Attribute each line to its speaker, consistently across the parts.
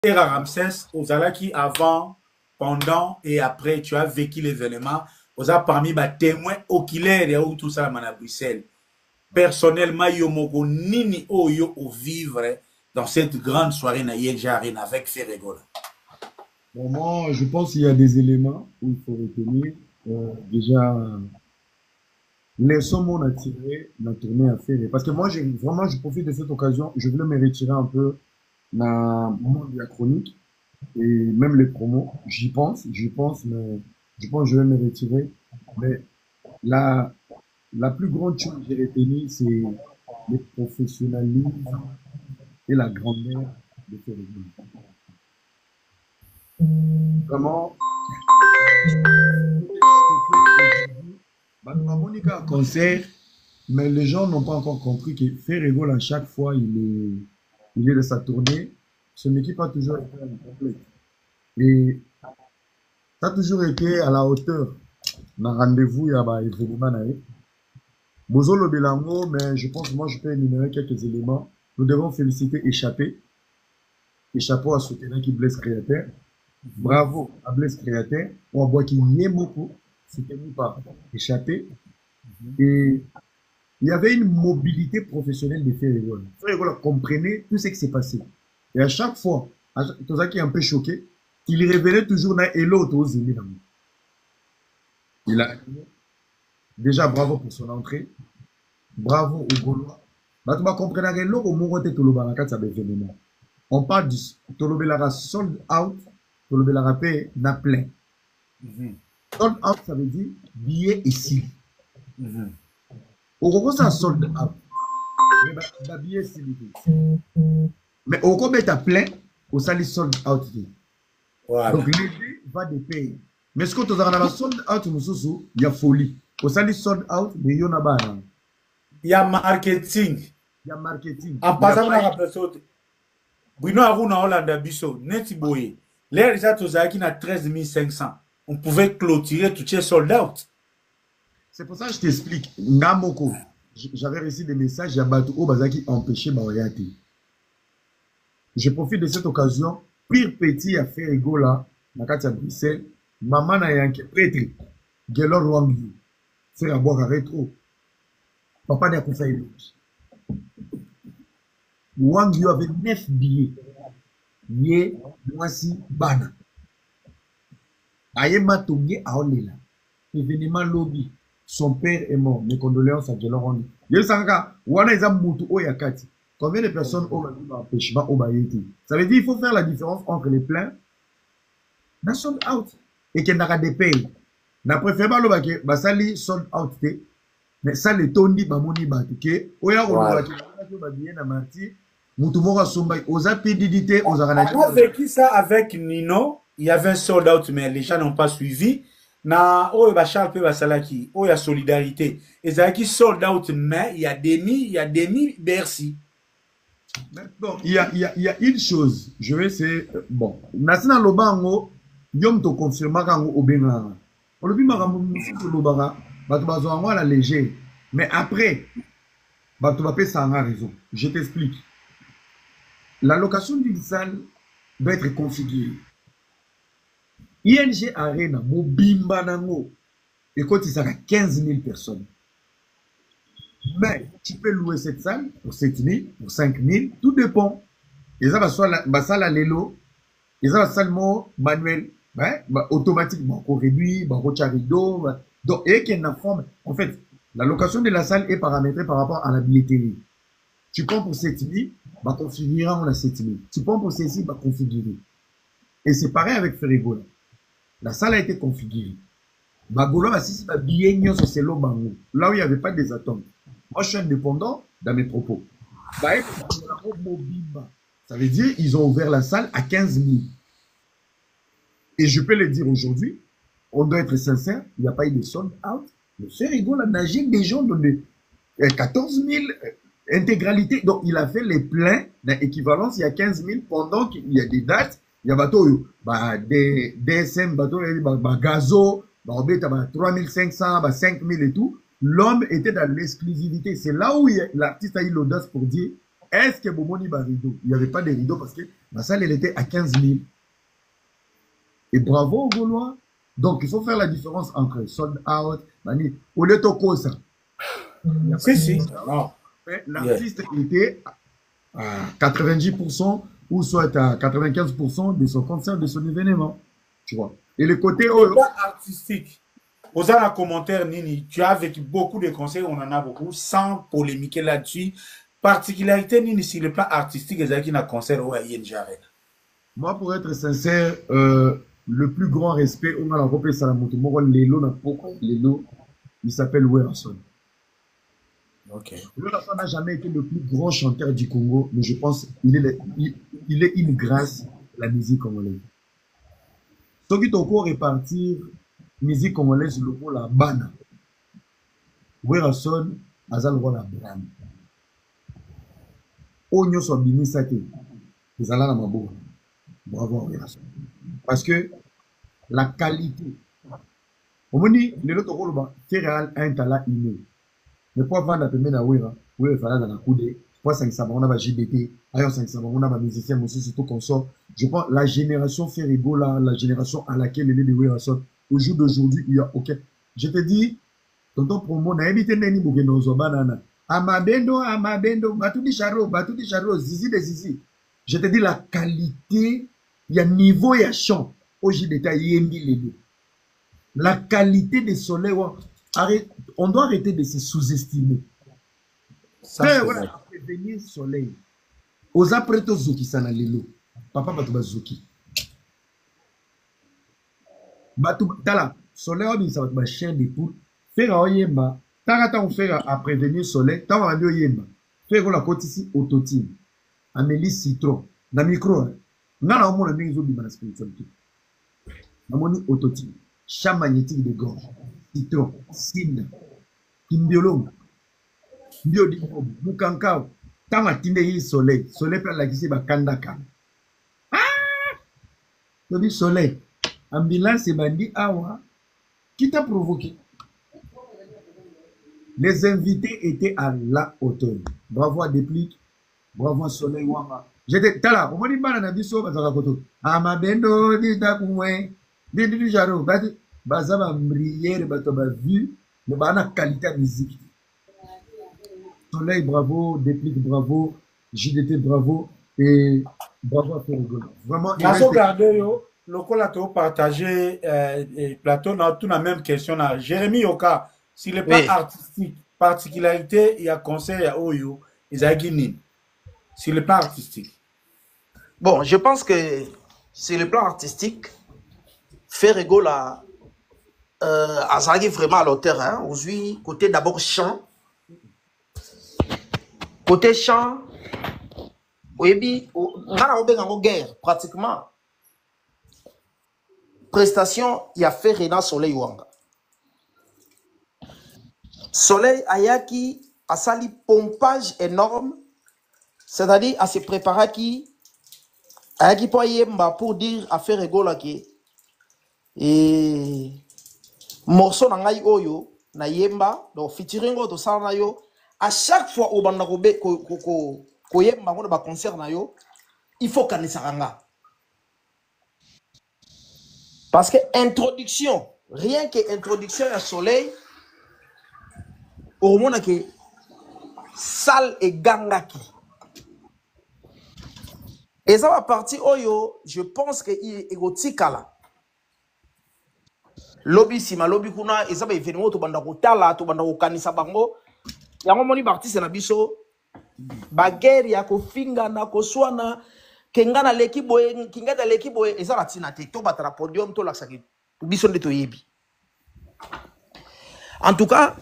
Speaker 1: Et Ramsès, aux qui avant, pendant et après, tu as vécu l'événement. Aux parmi les témoins oculaires et tout ça à Bruxelles. Personnellement, yo moko nini oyo au vivre dans cette grande soirée na Yeljarine avec Ferregola.
Speaker 2: Bon, moi, je pense qu'il y a des éléments où il faut retenir. Déjà, les sommes on a tiré, la tournée à faire. Parce que moi, vraiment, je profite de cette occasion. Je voulais me retirer un peu dans le monde de la chronique et même les promos. J'y pense, mais je pense que je vais me retirer. Mais la, la plus grande chose que j'ai retenue, c'est le professionnalisme et la grandeur de Ferregola. Vraiment, Monica a concert, mais les gens n'ont pas encore compris que Ferregola, à chaque fois, il est de sa tournée. Son équipe a toujours été complète. Et ça a toujours été à la hauteur. Dans rendez-vous, il y a un événement. Bozolo Belango, mais je pense que moi, je peux énumérer quelques éléments. Nous devons féliciter Échappé. Échappé à soutenir qui blesse créateur. Bravo à Blaise Créateur. On voit qu'il y a beaucoup. C'était pas échappé. Et il y avait une mobilité professionnelle de Ferregola. Ferregola comprenait tout ce qui s'est passé. Et à chaque fois, tout ça qui est un peu choqué, il revenait toujours dans Hello aux Zémi. Il a déjà bravo pour son entrée. Bravo au Gaulois. Bah, tu vas comprendre que l'eau au Morote Tolobaraka, ça va événement. On parle du Tolobelara sold out. Tolobelara paye n'a plein. Sold out, ça veut dire billet ici. Au Congo, ça sold out. Mais billet ici. Mais au Congo, tu as plein, au Sali sold out. Voilà. Donc, l'idée va de payer. Mais ce que tu as dans la sold out, il y a folie. Au Sali sold out, mais il y en a pas.
Speaker 1: Il y a marketing.
Speaker 2: Il y a marketing.
Speaker 1: En passant à la personne, Bruno Aruna Hollanda Bisso, Neti Boye, les résultats qui n'a 13 500. On pouvait clôturer tout ces sold out.
Speaker 2: C'est pour ça que je t'explique. Namoko, j'avais reçu des messages, il y a Batou Obazaki empêché Maoriati. Je profite de cette occasion. Pire petit à faire Egola, dans Katia Bruxelles, maman n'a yanké prêtre, Gelor Wangyu, c'est la boire à rétro. Papa n'a pas fait Wangyu avait 9 billets. Yé, Mwasi, Bana. Aye Matongé à Olela. Événement lobby. Son père est mort. Mes condoléances à Gelor Wangyu. Yé Sanga, Wana Isa Moutou Oyakati. Combien de personnes ont un empêchement au Bayeti? Ça veut dire qu'il faut faire la différence entre les pleins et les sold out. Et qu'il n'y a des payes. Na préféré que basali sold out. Mais ça, les tondi, bamoni, batuke. Oya, on va bien à Marti. Moutoumora Sombay. Osa pédidité, osa ranadi.
Speaker 1: On a vécu ça avec Nino. Il y avait un sold out, mais les gens n'ont pas suivi. Na oyo bachal pe basalaki. Oya solidarité. Et ça qui sold out, mais il y a demi Bercy.
Speaker 2: Bon, il y a une chose, je vais essayer. Bon, Nasina Lobango, Yom to confirma kango Obenga. On le dit Maramou Lobara, Bato Bazoango à la léger. Mais après, Bato Bapé, ça a raison. Je t'explique. La location d'une salle doit être configurée. ING Arena, Mobimba Nango, et quand il sera 15 000 personnes. Mais tu peux louer cette salle pour 7 000, pour 5 000, tout dépend. Et ça va soit la salle à l'élo, et ça va seulement manuel, automatiquement, au réduit, au rideau. Donc, et qu'il y a une forme. En fait, la location de la salle est paramétrée par rapport à la billetterie. Tu prends pour 7 000, bah, configurer, on a 7 000. Tu prends pour ceci, bah, configurer. Et c'est pareil avec Ferregola. La salle a été configurée. Bagolo, bah, si c'est pas billet, c'est là où il n'y avait pas des attentes. Moi, je suis indépendant dans mes propos. Ça veut dire qu'ils ont ouvert la salle à 15 000. Et je peux le dire aujourd'hui, on doit être sincère, il n'y a pas eu de sold out. Le Ferregola a nagé des gens dans 14 000 intégralités. Donc, il a fait les pleins d'équivalence il y a 15 000 pendant qu'il y a des dates. Il y a des DSM, gazo, 3500, 5000 et tout. L'homme était dans l'exclusivité. C'est là où l'artiste a eu l'audace pour dire est-ce que Bomoni va rideau? Il n'y avait pas de rideau parce que la salle, elle était à 15 000. Et bravo aux Gaulois. Donc, il faut faire la différence entre sold out, mani, au lieu de ça.
Speaker 1: Si. Non.
Speaker 2: L'artiste était à 90% ou soit à 95% de son concert, de son événement. Tu vois. Et le côté
Speaker 1: artistique. Aux un commentaire, Nini, tu as vécu beaucoup de conseils, on en a beaucoup, sans polémiquer là-dessus. Particularité, Nini, sur le plan artistique, il y a un concert où il y a
Speaker 2: moi, pour être sincère, le plus grand respect, on a la repère Salamoto. Moi, Lelo, il s'appelle Werson.
Speaker 1: Ok.
Speaker 2: Werson n'a jamais été le plus grand chanteur du Congo, mais je pense qu'il est une grâce de la musique congolaise. Ce qui est répartir musique congolaise, le mot la bana. Werson, azal la brand. Onyo so bini sate. Vous allez à ma boue. Bravo Werson. Parce que la qualité. On me dit, les autres rôles, c'est réel, un talent inné. Mais pour vendre la première à Wera, il fallait dans la coudée. Pour 500, on a ma JBT. Ailleurs 500, on a ma musicien, mais surtout qu'on sort. Je pense la génération Ferrigo, la génération à laquelle il est de Wera sort. Au jour d'aujourd'hui, il y a aucun. Je te dis, tonton promo, n'a évité Neni Bougenozo, banana. Amabendo, Batudi Charo, Zizi de Zizi. Je te dis la qualité, il y a niveau, il y a chant. Au JBT, il y a la qualité des soleils, on doit arrêter de se sous-estimer. Ça, voilà, prévenir soleil. Aux après Zoki sana lelo. Papa Batouba Zoki. Tala, soleil, on ça va chien de poule. Faire un yemba. Tangata on fait à prévenir soleil. Tant on a yemba. Faire la côte ici, autotime. Amélie Citron. Na micro. N'a au moins le mix de la spiritualité. Amoni autotime. Champ magnétique de gorge, citron, cine, kimbiolong, biodimo, mukankao, tamatinde yi soleil plein la kisi bakandaka. Ah! Le soleil, ambulance et bandi awa, qui t'a provoqué? Les invités étaient à la hauteur. Bravo à Déplique, bravo à Soleil Wama. J'étais, tala, on m'a dit, banana biso, bazaka koto. Amabendo, di takumwe, di jaro, bazaba mbrière, bataba vu, mais bana qualité de musique. Soleil, bravo, Déplique, bravo, JDT, bravo, et bravo à Ferrugol. Vraiment, il
Speaker 1: reste... yo, le collato partagé, plateau, on a toute la même question. Jérémy Yoka, s'il n'est pas artistique, particularité, il y a conseil à Oyo, ils ont gagné. Sur le plan artistique.
Speaker 3: Bon, je pense que sur le plan artistique, Ferrego a Azagi vraiment à l'auteur. Hein. Aujourd'hui, côté d'abord chant. Côté chant, oui, on a une guerre, pratiquement. Prestation, il y a Ferrena Soleil Wanga. Soleil Ayaki a sali pompage énorme, c'est-à-dire à se préparer qui Ayaki pour dire à Ferrego là qui et morceau na ngai oyo na yemba donc featuring to sala yo à chaque fois au banda ko yemba ngona ba concert na yo il faut kanisanga parce que introduction rien que introduction à Soleil au moment que salle et gangaki et ça va partir oyo je pense que il est égotique lobby sima lobby kuna et ça va événement to banda ko tala to banda ko kanisa bango yango moni artiste na biso baguerre ya ko finga na ko swana kenga na l'équipe boye kinga da l'équipe boye et ça va tina te to batara podium to laksaki biso nde to yebi en tout cas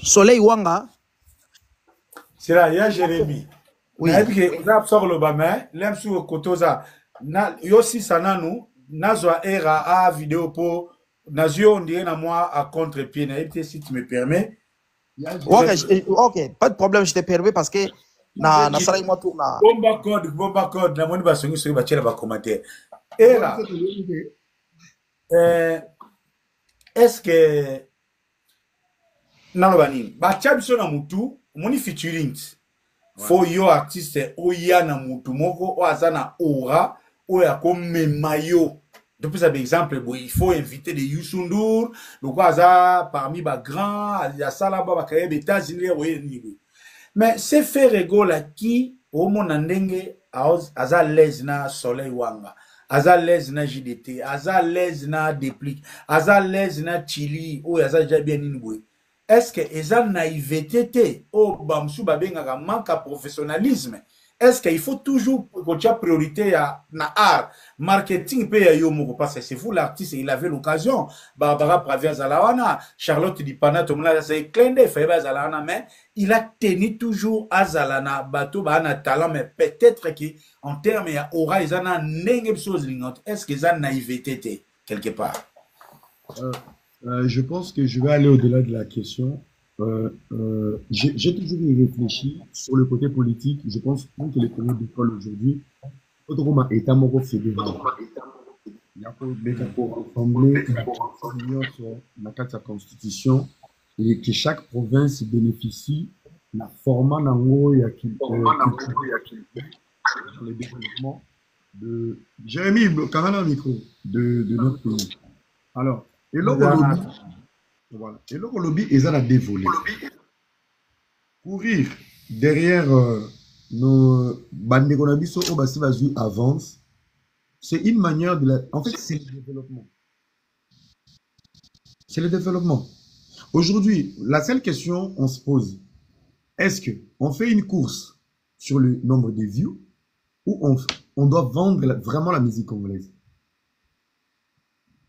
Speaker 3: Soleil Wanga
Speaker 1: c'est là il y a Jérémy oui et puis on a absorbé le bamin l'aime sur kotoza na yosi sananu nazwa era a vidéo pour Nazio, on dirait à moi à contre-pied. Si tu me permets.
Speaker 3: Ok, pas de problème, je te permets parce que na sarai moi tourne.
Speaker 1: Bomba code, la monnaie va se sur le bas commentaire. Et là, est-ce que Nalobani, Bachab son amutu, moni featuring. Faut yo artiste oya na mutu moko o azana aura oya komema yo. Depuis ça exemple bon il faut inviter des Youssou N'Dour le quoi ça parmi ba grand il y a ça là-bas ba kaye États-Unis oye ni. Mais c'est Ferrego là qui au mona ndenge aza l'aise na soleil wanga. Aza l'aise na JDT, aza l'aise na déplique, aza l'aise na chili ou aza déjà bien inboué. Est-ce que eza naïveté au bamsou babengaka manque à professionnalisme? Est-ce qu'il faut toujours que priorité à na art marketing pe ya yo moko parce que c'est vous l'artiste il avait l'occasion Barbara Pravier Zalawana Charlotte Dipana tout le monde c'est clendé Faiba Zalawana mais il a tenu toujours à Zalana bateau ba na talent mais peut-être que en termes ya aura ils en a nenge chose lingote est-ce qu'ils ont naïveté quelque part
Speaker 2: je pense que je vais aller au-delà de la question. J'ai toujours y réfléchi sur le côté politique. Je pense que les pays d'école aujourd'hui, autrement, État moko fédéral. Il y a pour assembler la constitution et que chaque province bénéficie de la format nango ya le développement de Jérémy Karana micro de notre pays. Alors, et là, voilà. Et là, le lobby est à dévoler. Courir derrière nos bandekonabiso au bassi vasu avance, c'est une manière de la. En fait, c'est le développement. C'est le développement. Aujourd'hui, la seule question on se pose, est-ce qu'on fait une course sur le nombre de views ou on doit vendre vraiment la musique congolaise?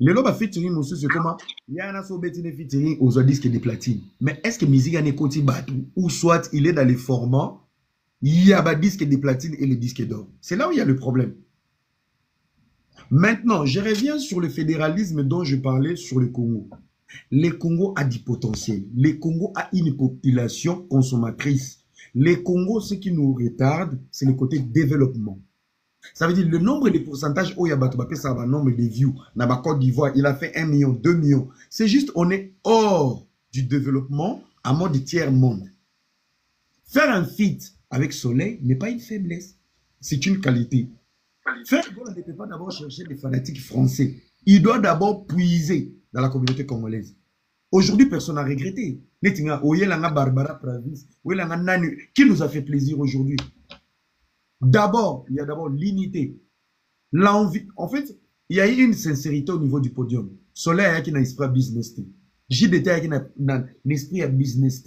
Speaker 2: Le loba featuring aussi c'est comment il y a un asso betine featuring aux disques de platine. Mais est-ce que musique en écoute batou ou soit il est dans les formats il y a des disques de platine et les disques d'or. C'est là où il y a le problème. Maintenant, je reviens sur le fédéralisme dont je parlais sur le Congo. Le Congo a du potentiel. Le Congo a une population consommatrice. Le Congo, ce qui nous retarde, c'est le côté développement. Ça veut dire le nombre de pourcentages où il y a un nombre de views. Dans la Côte d'Ivoire, il a fait 1 million, 2 millions. C'est juste, on est hors du développement à mode de tiers-monde. Faire un feat avec Soleil n'est pas une faiblesse. C'est une qualité. Faire ne peut pas d'abord chercher des fanatiques français. Il doit d'abord puiser dans la communauté congolaise. Aujourd'hui, personne n'a regretté. Barbara Pravis, qui nous a fait plaisir aujourd'hui. D'abord, il y a d'abord l'unité, l'envie. En fait, il y a eu une sincérité au niveau du podium. Soleil qui n'a pas business. JDT qui n'a l'esprit à business.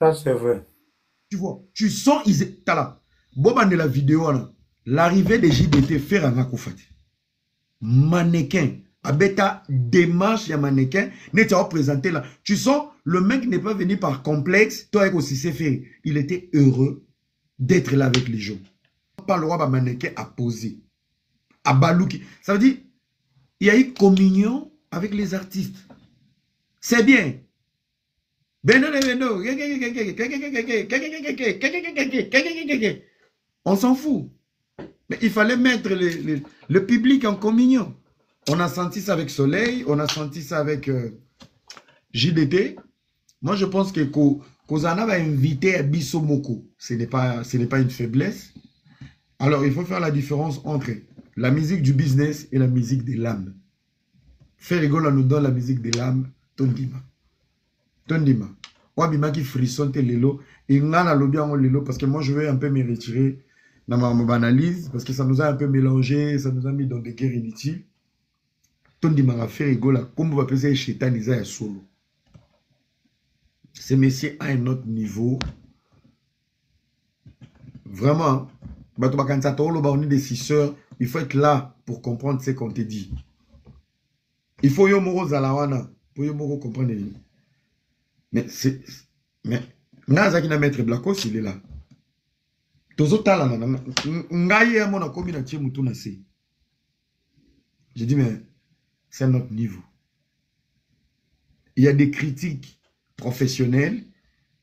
Speaker 1: Ça, c'est vrai.
Speaker 2: Tu vois, tu sens, t'as là. Boban de la vidéo, l'arrivée de JDT fait un akofati. Mannequin. Abeta démarche ya mannequin. N'est pas présenté là. Tu sens, le mec n'est pas venu par complexe. Toi, aussi, c'est fait. Il était heureux d'être là avec les gens. Pas le roi mannequin a posé. À Balouki. Ça veut dire, il y a eu communion avec les artistes. C'est bien. On s'en fout. Mais il fallait mettre le public en communion. On a senti ça avec Soleil, on a senti ça avec JDT. Moi, je pense que Kozana va inviter à Bissomoko. Ce n'est pas une faiblesse. Alors, il faut faire la différence entre la musique du business et la musique de l'âme. Ferrigola nous donne la musique de l'âme, Tondima. Tondima. Wabima qui frissonne lelo. Et ngana lobia lelo parce que moi, je vais un peu me retirer dans ma analyse parce que ça nous a un peu mélangé, ça nous a mis dans des guerres inutiles. Tondima va Ferrigola, comme on va peser Chétan, ils ont solo. Ces messieurs à un autre niveau. Vraiment. Il faut être là pour comprendre ce qu'on te dit. Il faut yomoro zalawana pour yomoro comprendre. Mais c'est Nazaki na maître Blacos il est là. Tozo tala na ngaye amona komi na tie mutu na se. J'ai dit mais c'est notre niveau. Il y a des critiques professionnelles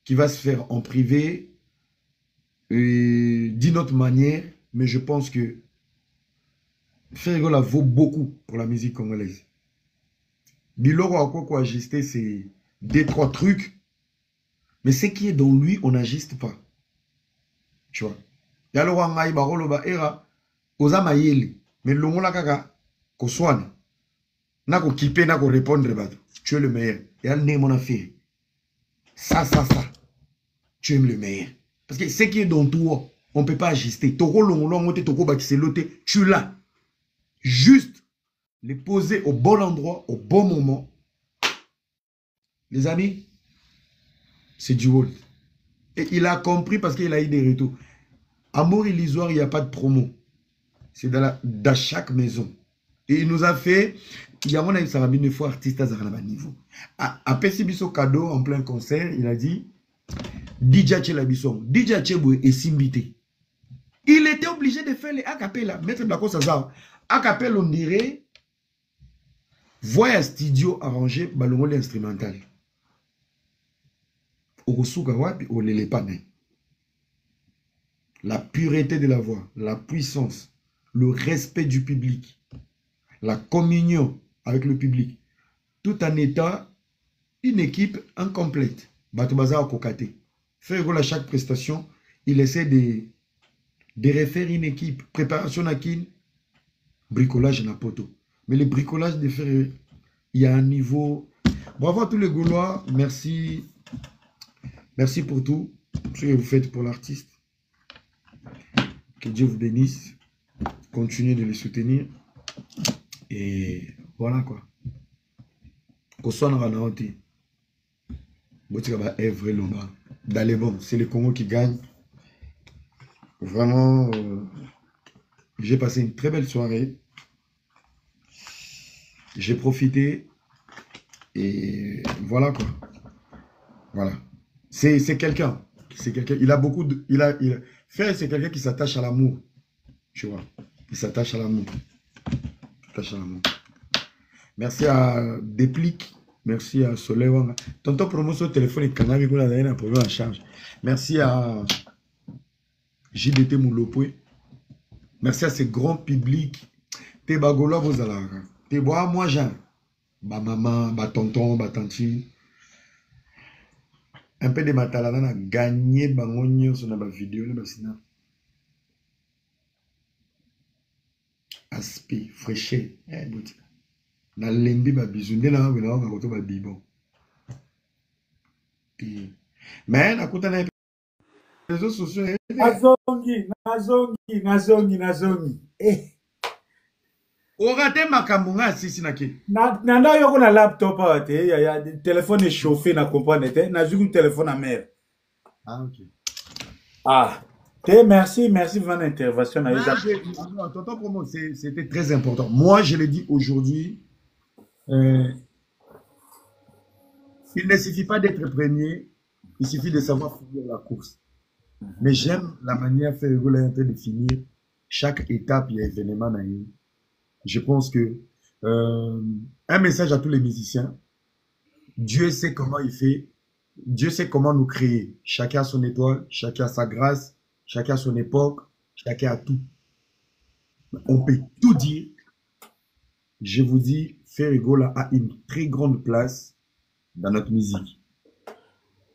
Speaker 2: qui va se faire en privé. D'une autre manière, mais je pense que Ferrigola vaut beaucoup pour la musique congolaise. Biloro a quoi ajuster, c'est 2-3 trucs, mais ce qui est dans lui, on n'ajuste pas. Tu vois. Yalo wanga ibarolo ba era oza mayele mais longola kaka ko swana na ko kipe na ko répondre bato. Tu es le meilleur. Et ne mon affaire. Ça. Tu es le meilleur. Parce que ce qui est dans toi, on ne peut pas ajuster. Toko longolo toko bakiselote, tu l'as. Juste les poser au bon endroit, au bon moment. Les amis, c'est du Walt. Et il a compris parce qu'il a eu des retours. Amour illusoire, il n'y a pas de promo. C'est dans chaque maison. Et il nous a fait, il y a mon ami Sarabine, une fois artiste à Zarnaba niveau. À Pessibiso cadeau en plein concert, il a dit DJ Tchelabisson, DJ Tcheboué et Simbité. Il était obligé de faire les acapella. Maître Blako Sazar, acapella, on dirait, voix studio arrangé, ballon l'instrumental. La pureté de la voix, la puissance, le respect du public, la communion avec le public, tout en étant une équipe incomplète. Batubaza a kokaté. Faire à chaque prestation, il essaie de refaire une équipe. Préparation à kin, bricolage na poto. Mais le bricolage de faire, il y a un niveau. Bravo à tous les Gaulois, merci. Merci pour tout, ce que vous faites pour l'artiste. Que Dieu vous bénisse. Continuez de les soutenir. Et voilà quoi. Dans les bons, c'est le Congo qui gagne. Vraiment, j'ai passé une très belle soirée. J'ai profité. Et voilà quoi. Voilà. C'est quelqu'un. Il a beaucoup de. Faire, c'est quelqu'un qui s'attache à l'amour. Tu vois. Il s'attache à l'amour. Merci à Déplique. Merci à Soleil Wanga. Tonton promotion téléphone et canal, il a un problème en charge. Merci à JDT Moulopoué. Merci à ce grand public. T'es bagolo vous allez. T'es bois moi Jean. Ba maman, ba tonton, ba tanti. Un peu de matalana a gagné bangonio sur la vidéo le basina. Aspi, fraîché, na lembi ba bisou na wela nga koto ba bibo. Mais na kuta na réseaux sociaux
Speaker 1: nazongi.
Speaker 2: Orate makambo sisi na ke.
Speaker 1: Na yoko na laptop ate ya téléphone chauffé na comprendre te na zuku téléphone à mère.
Speaker 2: Ah OK.
Speaker 1: Ah, merci pour votre intervention.
Speaker 2: Tonton Promo, c'était très important. Moi, je l'ai dit aujourd'hui, il ne suffit pas d'être premier, il suffit de savoir finir la course. Mais j'aime la manière Ferrero est en train de finir chaque étape et événement. Je pense que un message à tous les musiciens. Dieu sait comment il fait. Dieu sait comment nous créer. Chacun a son étoile, chacun a sa grâce, chacun a son époque, chacun a tout. On peut tout dire. Je vous dis, Ferrero a une très grande place dans notre musique.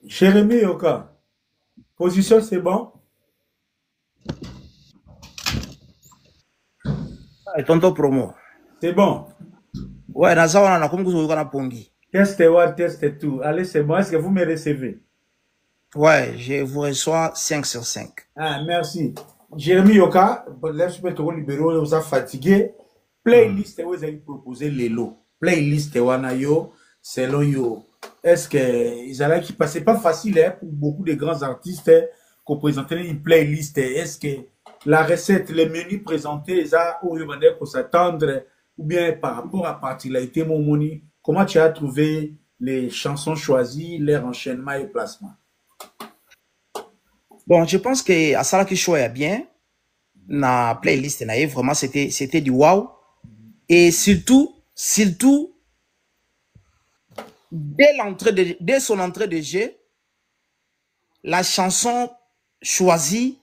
Speaker 1: Jérémy Yoka, position c'est bon?
Speaker 3: Tonton Promo.
Speaker 1: C'est bon.
Speaker 3: Ouais, na sawa na kumkuzo yuko na pongi.
Speaker 1: Teste tout. Allez, c'est bon. Est-ce que vous me recevez?
Speaker 3: Ouais, je vous reçois 5 sur 5.
Speaker 1: Ah, merci. Jérémy Yoka, laisse-moi te libérer, vous a fatigué. Playlist, vous avez proposé les lots. Playlist, yo, selon yo. Est-ce que ils allaient qui passaient pas facile pour beaucoup de grands artistes qu'on présentait une playlist? Est-ce que la recette, les menus présentés, ça, où il faut s'attendre, ou bien par rapport à particularité, mon moni, comment tu as trouvé les chansons choisies, leur enchaînement et placement?
Speaker 3: Bon, je pense que à ça qui choisit bien, na playlist, vraiment, c'était du wow. Et surtout, dès son entrée de jeu, la chanson choisie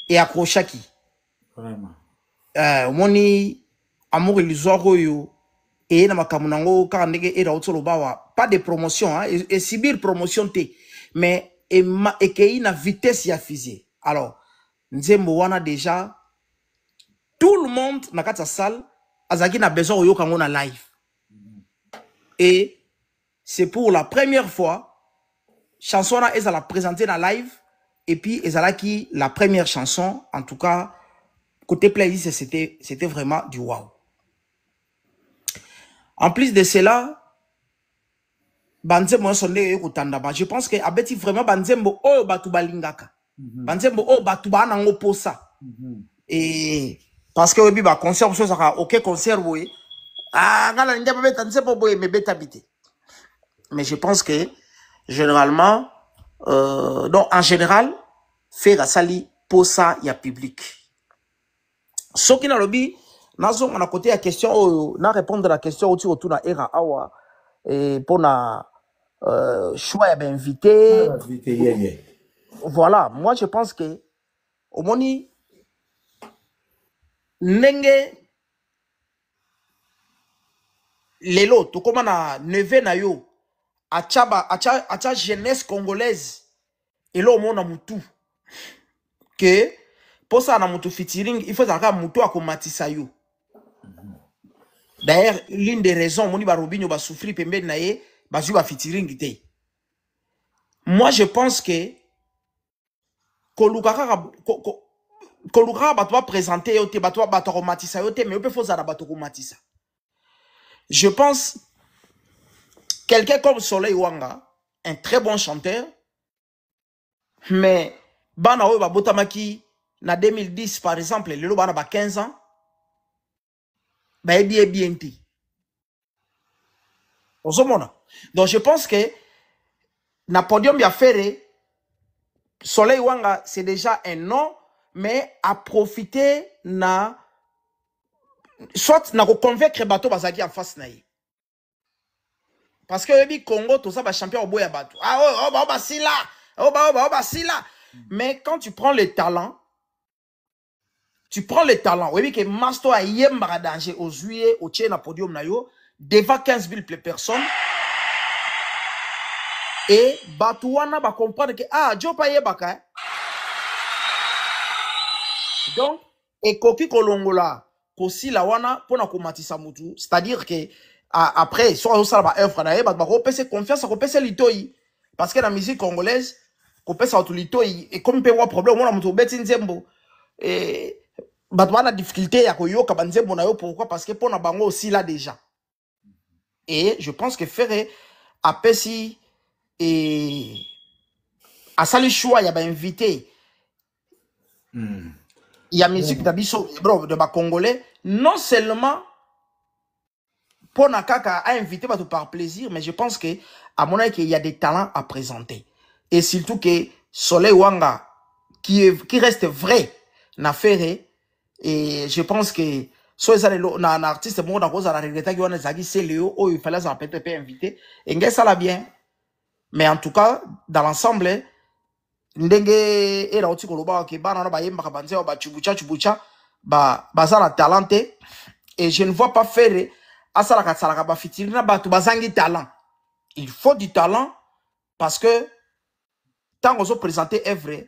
Speaker 3: et accrochaki.
Speaker 1: Vraiment.
Speaker 3: Moni amour illusoire yo et na makamunango ka ndenge era otolo bawa pas de promotion hein et subir promotion té mais et que une vitesse ya fusée. Alors Nzembo wana déjà tout le monde na kati ya salle azaki na besoin oyoka ngo na live. Et c'est pour la première fois chanson là elle a présenté na live et puis elle a qui la première chanson en tout cas côté playlist c'était vraiment du wow. En plus de cela banzembo sonde ekutanda ba je pense que abeti vraiment banzembo oyo batu balingaka. Banzembo oyo batu ba nango posa. Et parce que oui, bah concert ça sera OK concert oui. Ah ngala ndia beta nzembo boye me beta bité. Mais je pense que généralement donc en général faire sali posa ya public. Ce qui na lobby nazo on a côté la question na répondre à la question autour na era awa et pour na choix ya invité. Voilà, moi je pense que au moni nenge lelo to koma na neve na yo acha jeunesse congolaise et là au monde mutu que pour ça na mutu featuring il faut ça mutu akomatisa yo. D'ailleurs l'une des raisons moni ba Robinho ba souffrir pembe na ye ba ju ba featuring té. Moi je pense que kolukaka bato va présenter yote bato romatisa yote mais peut faut ça bato romatisa. Je pense quelqu'un comme Soleil Wanga, un très bon chanteur, mais bana oyo ba botamaki na 2010 par exemple, le bana ba 15 ans, ba bien ti. Donc je pense que na podium ya ferré Soleil Wanga c'est déjà un nom mais à profiter na soit na convaincre bato bazaki en face na ye. Parce que le Congo tout ça ba champion au boya bato. Ah oh bah si là. Oh bah si là. Mais quand tu prends le talent, oui que Masto a yemba danger au juillet au tien na podium na yo devant 15 000 personnes. Et Batouana va comprendre que Joe Paye Baka. Donc, et Koki Kolongola, Kosi Lawana, pour na komatisa mutu. C'est-à-dire que après, soit ça va œuvre na eba, va se confiance, va se litoi. Parce que la musique congolaise, qu'on peut s'auto litoi. Et comme peut avoir problème, on a mutu beti nzembo. Et Batouana difficulté à koyoka banzembo na yo. Pourquoi? Parce que pour na bango aussi là déjà. Et je pense que Ferré a pesi et à ça le choix il y a invité il y a musique d'Abisso bro de ba congolais non seulement pour Nakaka a invité par plaisir mais je pense que à mon avis qu'il y a des talents à présenter et surtout que Soleil Wanga qui reste vrai na Ferré et je pense que soit ça un artiste bon dans cause à la regretta qui on zagi c'est Léo oh il fallait ça peut-être inviter et ça la bien. Mais en tout cas, dans l'ensemble, ndenge era oti koloba ke bana na ba yemba banze ba chubucha ba za talenté et je ne vois pas faire asala ka ba fitiri na ba to bazangi talent. Il faut du talent parce que tant qu'on présenter œuvre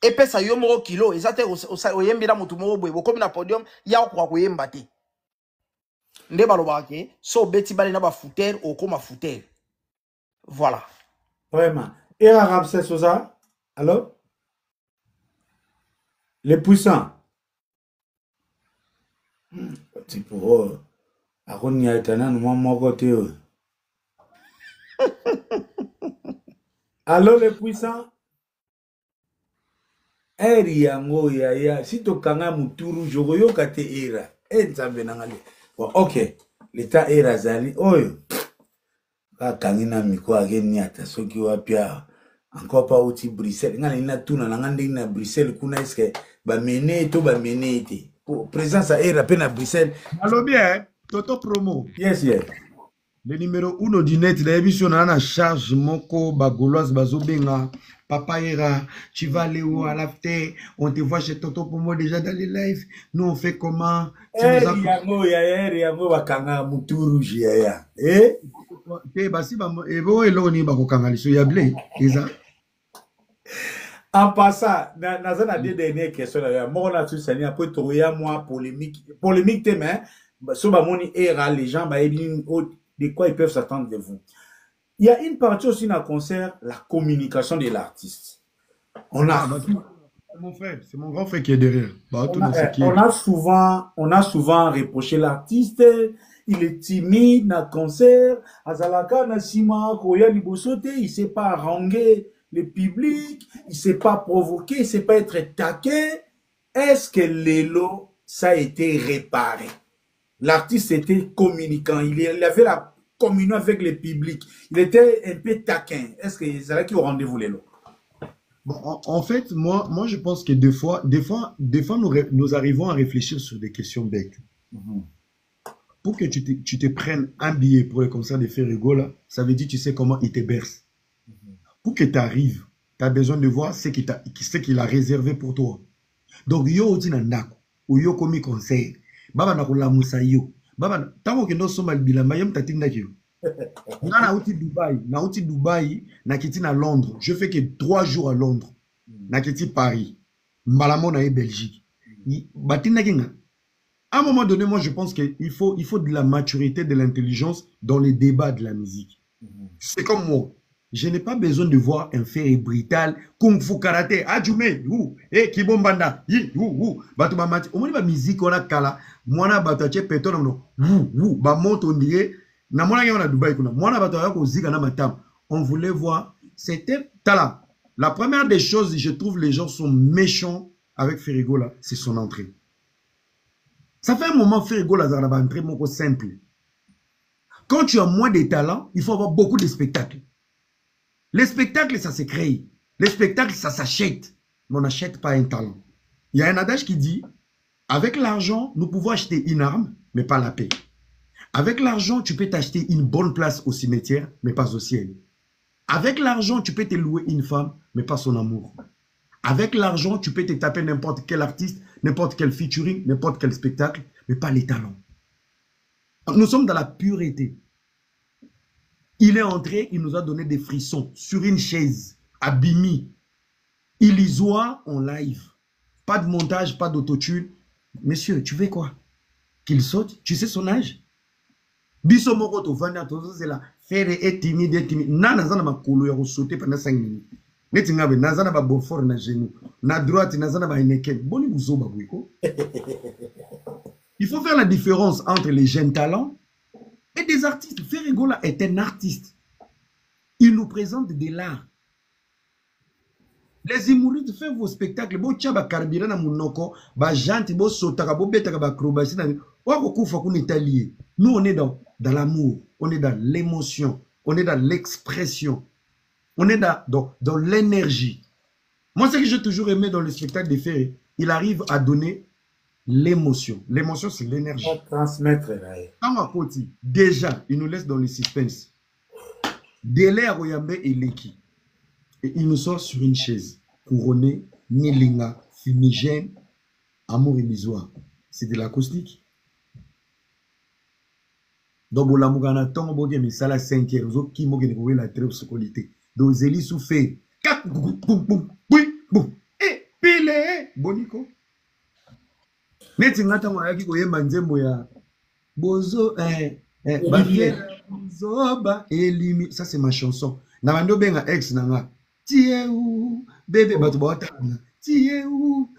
Speaker 3: et pesa yo moko kilo ezate o yembi na mutu moko boye comme na podium ya ko ko yemba te. Nde balobake so beti bali na ba footer o koma footer. Voilà.
Speaker 1: Vraiment. Et Arabe c'est ça? Alors? Les puissants. Tipo oh. Akoni aitana no moko te. Alors les puissants eri yango ya si to kanga muturu jogoyo kate era. Nzambe nangale. Bon, OK. L'état est razali. Oyo. Kangina miko ageni ata soki wapia encore pas outi Bruxelles. Ngana ina tuna ngande ina Bruxelles kuna eske ba mene to ba mene ite. Présence à era pe na Bruxelles.
Speaker 2: Allo bien, Toto Promo.
Speaker 1: Yes.
Speaker 2: Le numéro 1 du net, la émission na charge moko bagoloise bazobenga. Papa Era, tu vas aller où à l'after? On te voit chez Toto Promo déjà dans les lives. Nous on fait comment?
Speaker 1: Yango bakanga muturu ya. Eh?
Speaker 2: Basi ba ebo eloni ba kokanga liso ya blé. Eza.
Speaker 1: En passant, dans a deux dernières questions, moi, on a tout ça, après, tu as moi, polémique, mais, sur mon era, les gens, de quoi ils peuvent s'attendre de vous. Il y a une partie aussi dans le concert, la communication de l'artiste. On a,
Speaker 2: mon frère, c'est mon grand frère qui est derrière.
Speaker 1: on a souvent reproché l'artiste, il est timide dans le concert, Azalaka, Nassima, Koya, Libosote, il ne sait pas haranguer le public, il ne sait pas provoquer, il ne sait pas être taquin. Est-ce que l'élo, ça a été réparé? L'artiste était communicant, il avait la communion avec le public, il était un peu taquin. Est-ce que c'est là qui au rendez-vous l'élo?
Speaker 2: Bon, en fait, moi, je pense que des fois, nous arrivons à réfléchir sur des questions bêtes. Pour que tu te prennes un billet pour le concert de Ferrego, là, ça veut dire tu sais comment il te berce. Pour que tu arrives, tu as besoin de voir ce qu'il a réservé pour toi. Donc, yo oti na ndako, ou yo komi conseil, baba na kula musayo, baba tango kendo soma bilamba yom tatinda kiyo. Na uti Dubaï, na kiti na Londres. Je fais que 3 jours à Londres. Na kiti Paris. Mbalamo na Belgique. Batinda kinga. À un moment donné, moi je pense qu'il faut de la maturité, de l'intelligence dans les débats de la musique. C'est comme moi. Je n'ai pas besoin de voir un fait brutal, kung fu karaté, adjume, kibombanda, batu ba mati. Au moins ba musique on a kala, mwana batu ache peto no, ba monte on dirait, na mwana na Dubaï kuna, mwana batu yako zika na matam. On voulait voir, c'était tala. La première des choses, je trouve les gens sont méchants avec Ferrego là, c'est son entrée. Ça fait un moment Ferrego là, ça va entrer mon simple. Quand tu as moins de talent, il faut avoir beaucoup de spectacles. Les spectacles, ça se crée. Les spectacles, ça s'achète. Mais on n'achète pas un talent. Il y a un adage qui dit, avec l'argent, nous pouvons acheter une arme, mais pas la paix. Avec l'argent, tu peux t'acheter une bonne place au cimetière, mais pas au ciel. Avec l'argent, tu peux te louer une femme, mais pas son amour. Avec l'argent, tu peux te taper n'importe quel artiste, n'importe quel featuring, n'importe quel spectacle, mais pas les talents. Nous sommes dans la pureté. Il est entré, il nous a donné des frissons sur une chaise, à Bimi. Illisoire en live. Pas de montage, pas d'autotune. Monsieur, tu veux quoi? Qu'il saute? Tu sais son âge? Biso moko to vanda to c'est là. Faire est timide, Nana zana ma kolo ya sauter pendant 5 minutes. Neti ngabe nazana ba bonfort na genou. Na droite nazana ba ineken. Boni buzo ba bwiko. Il faut faire la différence entre les jeunes talents et des artistes. Ferrego là est un artiste. Il nous présente de l'art. Les humoristes font vos spectacles. Bo tchaba carburant na munoko, ba janti bo sotaka bo betaka ba acrobatie na wako kufa kun italien. Nous on est dans l'amour, on est dans l'émotion, on est dans l'expression. On est dans l'énergie. Moi ce que j'ai toujours aimé dans le spectacle de Ferré, il arrive à donner l'émotion. L'émotion, c'est l'énergie.
Speaker 1: Transmettre.
Speaker 2: Déjà, il nous laisse dans le suspense. Délai Royambe et Leki. Et il nous sort sur une chaise. Couronné, Nilinga, fumigène, amour illusoire. C'est de l'acoustique. Donc, on a un temps où on a ça la 5e. Vous qui m'ont trouvé la très haute qualité. Donc, Zélie souffle. Et pile, Bonico. Neti ngata mwaki koyemba nzembo ya bozo zoba elimi. Ça c'est ma chanson. Na bando benga ex nanga. Tie ou bébé batu bawata. Tie ou.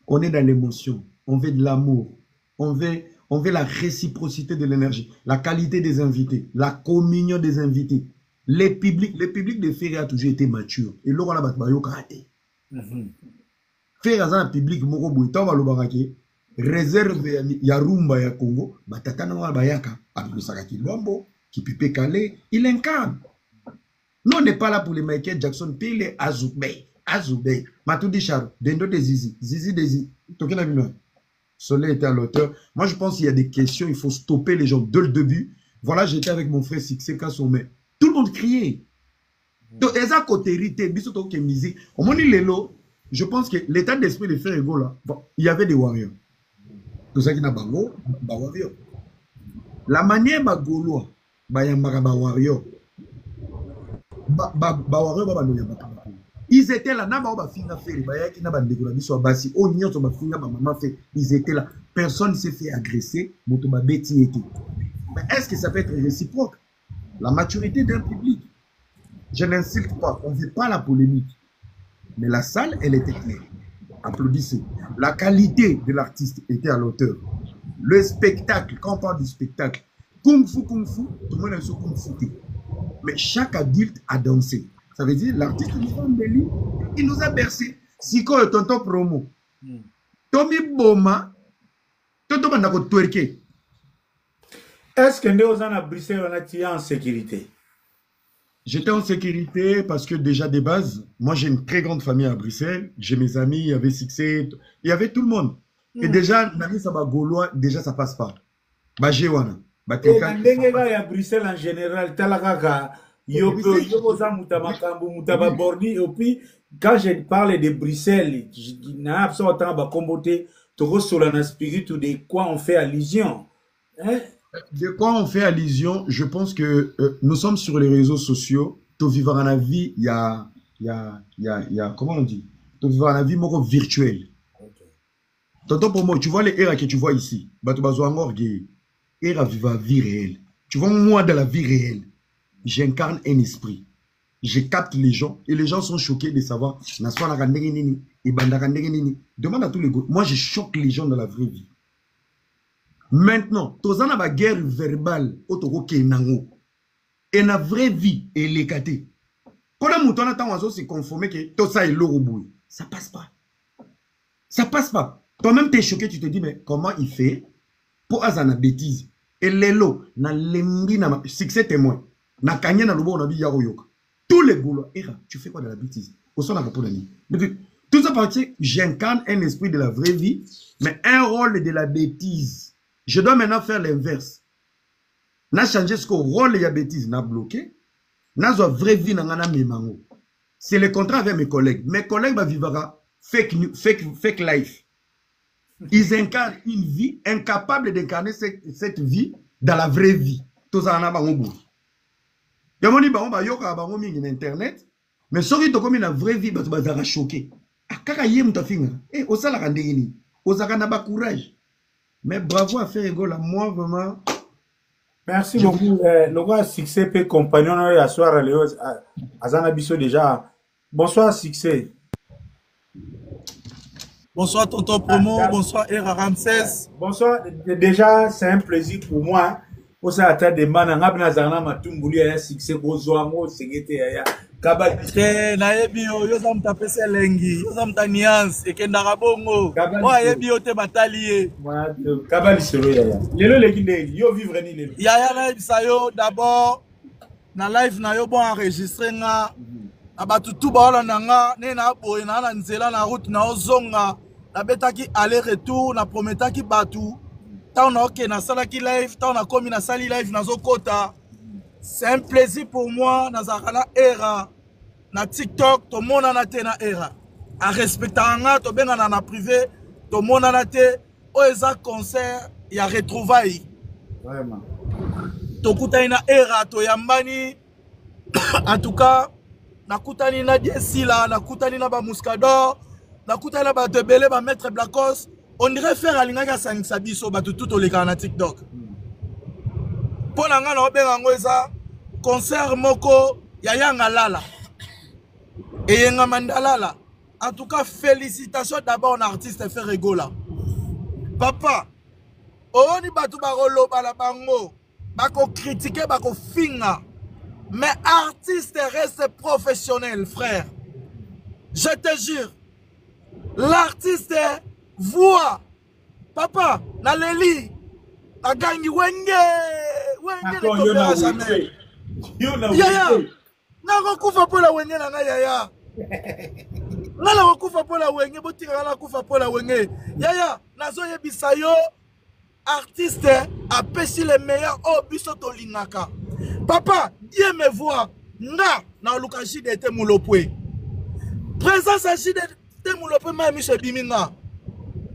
Speaker 2: On est dans l'émotion, on veut de l'amour, on veut la réciprocité de l'énergie, la qualité des invités, la communion des invités. Le public de Ferré a toujours été mature. Et là on a battu bayo karaté. Faire un public moko buita balobakaki réserve ya rumba ya Congo batata na bayaka abisaka kilombo qui pipe calé il incarne. Nous on n'est pas là pour les Michael Jackson pile Azoubey Matoudi Charo Dendo de Zizi Tokena Bino Soleil était à l'auteur. Moi je pense qu'il y a des questions, il faut stopper les gens dès le début. Voilà, j'étais avec mon frère Sixeka Sommet, tout le monde criait. Donc eza côté biso to ke musique on moni lelo. Je pense que l'état d'esprit de Ferrego là, bon, il y avait des warriors. Tout ça qui n'a pas de warriors. La manière bagoloa, bayambaka ba warriors. Ils étaient là, ils étaient là. Personne ne s'est fait agresser. Mais est-ce que ça peut être réciproque? La maturité d'un public. Je n'insulte pas, on ne veut pas la polémique. Mais la salle, elle était claire. Applaudissez. La qualité de l'artiste était à l'auteur. Le spectacle, quand on parle du spectacle, kung fu, tout le monde est sur kung fu. Mais chaque adulte a dansé. Ça veut dire l'artiste il nous a bercé. Si quoi tonton promo, Tommy Boma, tonton Mandako twerké.
Speaker 1: Est-ce que nous à Bruxelles on a tiré en sécurité?
Speaker 2: J'étais en sécurité parce que déjà de base, moi j'ai une très grande famille à Bruxelles. J'ai mes amis, il y avait Succès, il y avait tout le monde. Et déjà, Nami Saba Gaulois, déjà ça passe pas. Bajewana.
Speaker 1: Et à Bruxelles en général, Talakaka, et puis quand je parle de Bruxelles, je n'ai absolument pas combattu sur la spirit ou de quoi on fait allusion. Hein?
Speaker 2: De quoi on fait allusion? Je pense que nous sommes sur les réseaux sociaux. Tu vivre dans la vie, il y a, comment on dit? Tu vivre dans la vie virtuelle. Tonton pour moi, tu vois les eras que tu vois ici. Tu vas voir era vivre la vie réelle. Tu vois moi dans la vie réelle, j'incarne un esprit. Je capte les gens et les gens sont choqués de savoir. Demande à tous les gars. Moi, je choque les gens dans la vraie vie. Maintenant, tous en a guerre verbale et la vraie vie est l'écaté. Quand on attend se conformer que tout ça est l'eau, ça passe pas. Ça passe pas. Toi-même, tu es choqué, tu te dis, mais comment il fait pour avoir une bêtise? Et l'élo, na lembi, na succès témoin, na kanye na lobo, na bi yaro yoka. Tous les boulots, tu fais quoi de la bêtise? Au son, tout ça parce que j'incarne un esprit de la vraie vie, mais un rôle de la bêtise. Je dois maintenant faire l'inverse. Na changer ce qu'on rôle de la bêtise, na bloqué. Na zo vraie vie, na ngana memango. C'est le contrat avec mes collègues. Mes collègues va vivre fake life. Ils incarnent une vie incapable d'incarner cette vie dans la vraie vie. Tout ça en a bango. Yamoni bango ba yoka bango mingi na internet. Mais soki to comme la vraie vie ba za choqué. Akaka yem ta finga. Eh osala kandenge ni. Osaka na ba courage. Mais bravo à Ferregola, moi vraiment.
Speaker 1: Merci beaucoup. Le roi Succès peut compagnon à soir à Zanabiso déjà. Bonsoir Succès.
Speaker 4: Bonsoir Tonton Promo, bonsoir Era Ramsès.
Speaker 1: Bonsoir, déjà c'est un plaisir pour moi. Pour ça, tu as des mains en abna zana matumbuli ya Succès gozoango segete ya kabali.
Speaker 4: Na yebi yo sam tapese lengi, yo sam taniance ekenda kabongo. Wa yebi yo te batalié.
Speaker 1: Kabali solo ya. Lelo lekinde yo vivre ni lelo.
Speaker 4: Ya na ebisa yo d'abord na live na yo bon enregistrer nga. Abatu tout ba na nga ne na boye na nzela na route na ozonga. Na betaki aller-retour, na prometaki batu. Ta on a ok, na salaki live, ta on a commis na sali live, na zokota. C'est un plaisir pour moi, na zakana era. Na TikTok, to mona na te na era. A respecta nga, to benga na privé, to mona na te. O eza concert, ya retrouvaille.
Speaker 1: Vraiment.
Speaker 4: To kutani na era, to yambani. En tout cas, na kutani na Diesila, na kutani na ba Muscador. Na kutana ba de belé ba maître Blacos, on dirait faire alingaka sangisa biso ba tout au na TikTok. Pona nga na obenga ngoza concert moko ya yanga lala. Et yenga mandalala. En tout cas, félicitations d'abord à l'artiste Ferregola. Papa, oni batu ba rolo ba la bango, ba ko critiquer ba ko finga. Mais artiste reste professionnel, frère. Je te jure. L'artiste voit papa na leli na gangi wenge ne topera jamais yaya na kokufa pola wenge na nga yaya na la kokufa pola wenge botika na kokufa pola wenge yaya nazo yebisa yo artiste a pesi le meilleur au biso to lingaka papa Dieu me voit nga na lukashi de te mulopwe présence à Chide Moulope mami se biminga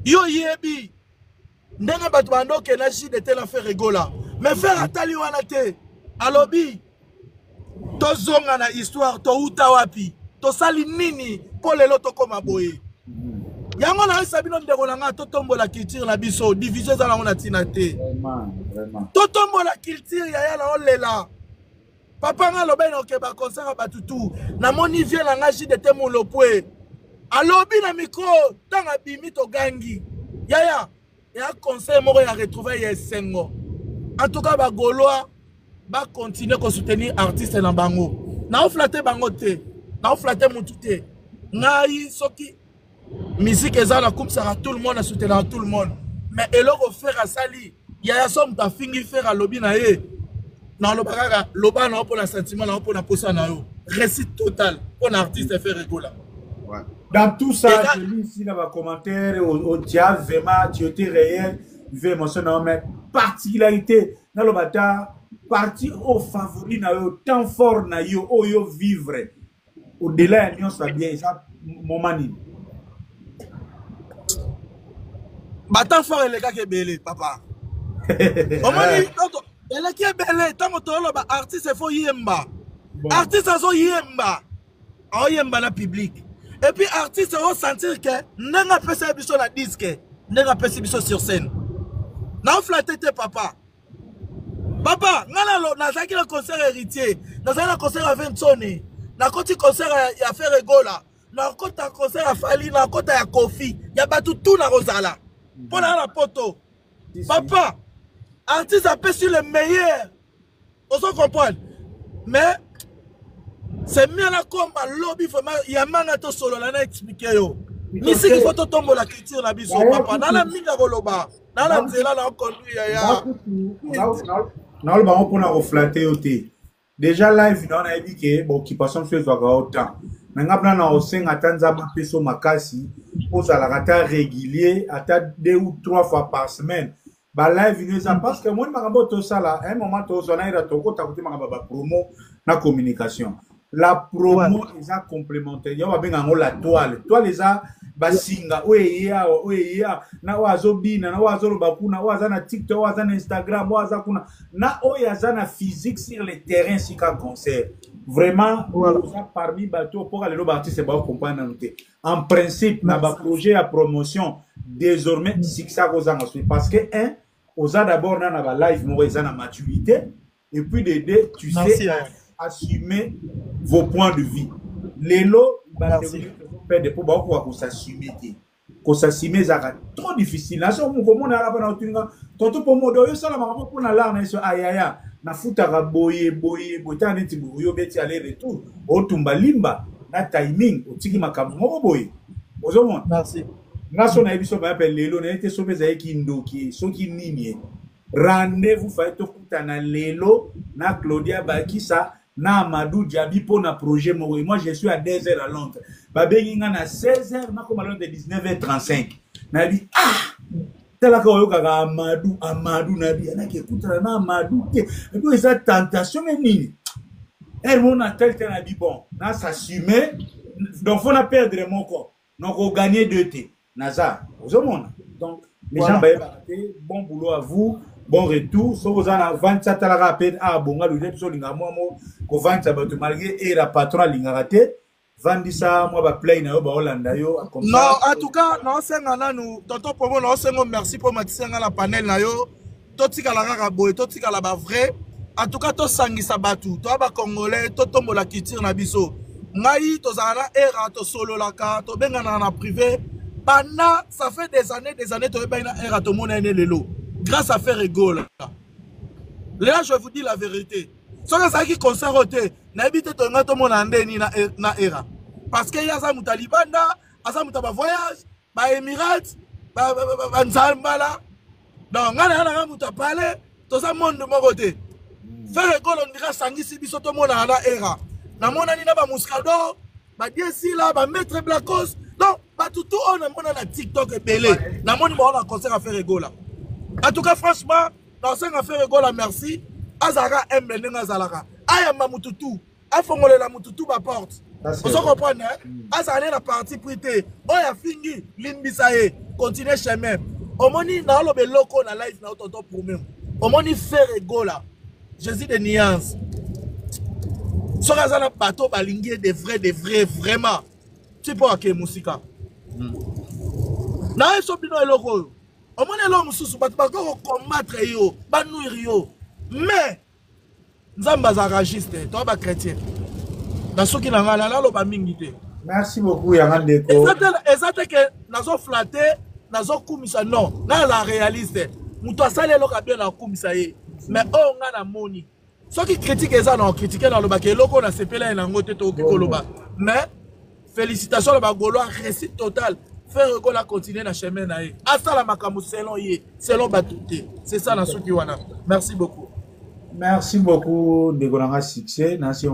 Speaker 4: yo yebi ndenga batu bando ke na Chide te la Ferregola mais faire atali wana te alobi tozonga na histoire touta wapi tosali nini po lelo tokoma boye yango na sabino ndeko na nga totombola culture na biso division za nango na tina te
Speaker 1: Vraiment.
Speaker 4: totombola culture ya ya na olela papa nga lobe na okeba concert batutu na moni vie na nga jide te molopwe alobi na micro tanga bimi to gangi yaya ya concert moko ya retrouver ya sengo en tout cas ba gaulois ba continuer ko soutenir artiste na bango na oflater bango te na oflater mutu te ngai soki musique ezala comme ça tout le monde a soutenir tout le monde mais eloko faire à sali yaya som ta fingi faire à lobby na ye na lobaka loba na pour la sentiment na pour la posa na yo récit total pour artiste faire rigoler.
Speaker 1: Dans tout ça, je lis ici dans les commentaires, tu as vraiment, tu étais réel, tu veux émotionner, mais particularité, dans le bâtard, parti au favori, au temps fort, au yo vivre, au-delà, nous sommes bien, ça, mon mani.
Speaker 4: Bâtard fort, les gars qui est belé, papa. Mon mani, elle est qui est belé, tant que tu as artiste, il faut yemba. Artiste, il faut yemba. En yemba na public. Et puis artiste vont sentir que n'a pas fait ça la disque, n'a pas fait ça sur scène. N'a flatté papa. Papa, n'a pas le concert héritier, n'a pas le concert à Vinconi, n'a pas le concert à faire rigola, n'a pas le concert à Fali, n'a pas à Kofi, il y a pas tout la Rosala. Pour la poto. Papa, artiste a fait sur le meilleur. On s'en comprend. Mais c'est mieux là comme lobby vraiment il y a manato solo là na expliquer yo misi qui faut tomber la culture na biso papa na la minga koloba na la nzela la conduit ya
Speaker 1: na le bango pona reflater oté déjà live on a dit que bon qui passe sur zo autant mais ngapna na osenga tanza mapeso makasi oza la rata régulier ata 2 ou 3 fois par semaine ba live nous ça parce que moi makambo to sala un moment to zona ira to kota kuti makamba ba promo na communication. La promo est complémentaire. Il y a la toile. Toile est basinga. Oya. Na wazobina, na wazolobakuna, wazana TikTok, wazana Instagram, wazakuna. Na oyazana physique sur le terrain si qu'un concert. Vraiment, parmi bateaux pour aller l'artiste c'est comprendre. En principe, na ba projet à promotion désormais si ça parce que un, osa d'abord na ba live mo na maturité et puis de deux, tu sais assumer vos points de vue. Les lots, des pour s'assumer. Qu'on s'assumer, c'est trop difficile. Là, on a la tonton pour moi, ça la maman pour la larme, aïe, na futa boye, t'as un petit boyo, beti aller retour, au tumba limba, na timing, au tiki makamu, boye.
Speaker 4: Merci.
Speaker 1: Là, on a vu ça, on appelle les lots, on a été sauvé avec Indo, qui est ce qui n'y rendez-vous, faites tout na Lelo, na Claudia Bakisa, na Amadou Diaby pour na projet moi je suis à 2h à Londres babenga na 16h na comme à Londres de 19h35 na bi tela ko yo kaka Amadou na bi na ki écoutera na Amadou et puis ça tentation nini on a tel na bi bon na s'assumer donc faut na perdre mon corps donc on gagner 2T naza vous monde donc les gens bon boulot à vous. Bon retour, so vous en avez 27 à la rapide, bonga le début, linga moi, ko 27 bateau malgré et la patron linga raté, 20 ça, moi, ba play na yo, ba Hollanda yo, comme ça.
Speaker 4: Non, en tout cas, non, c'est ngana nous, tonton pour moi, non, c'est mon merci pour matisse ngana panel na yo, toti kala rara boy, toti kala ba vrai, en tout cas, to sangi sabatu, to ba congolais, to tombo la culture na biso, ngai, to zara era, to solo la ka, to bengana na privé, bana, ça fait des années, to bengana era, to mona ene lelo. Grâce à faire rigole. Là, je vous dis la vérité. Ce que qui concerne n'a évité ton ni na era. Parce qu'il y a ça Talibanda, ça mutaba voyage, ba Emirates, ba Nzambala. Donc, on a mutabale, tout ça monde de mon côté. Faire rigole, on dira sangisi biso to mona na era. Na mona ni na ba Muscador, ba Diesi là, ba Maître Blacos. Donc, ba tout on a mona na TikTok et belé. Na moni ba on a concert à faire rigole. En tout cas, franchement, dans ce qu'on fait rigole, merci. Azara aime les Nazalaka. Ayama Mututu. Afongole la Mututu ma porte. Vous comprenez? Azara la partie prêtée. Oya fingi, limbisaye. Continuez chemin. Au moni, na lobe loko na live na auto pour même. Au moni fait rigole. Jésus de nuances. soki aza na bato balingi de vrai vraiment ti mpo ake mosika na ye so bino eloko oyo omoni eloko mosusu bato bakoko combattre yo banuire yo mais nzambe azalaka juste to bachrétien na soki na ngai naloba mingi te.
Speaker 1: Merci beaucoup yanga ndeko.
Speaker 4: Eza te ke nazoflate nazokumisa non na la réaliste moto asali eloko bien nakumisa ye mais oyo nga na moni soki critique eza na critiquer na lobaka eloko na sepela ye nango te tokoki koloba mais félicitations na bagaulois réussite totale faire que la continuer na chemin na ye asala makambo selon ye selon bato te c'est ça na soki wana. Merci beaucoup.
Speaker 1: Merci beaucoup ndeko nanga succès nasi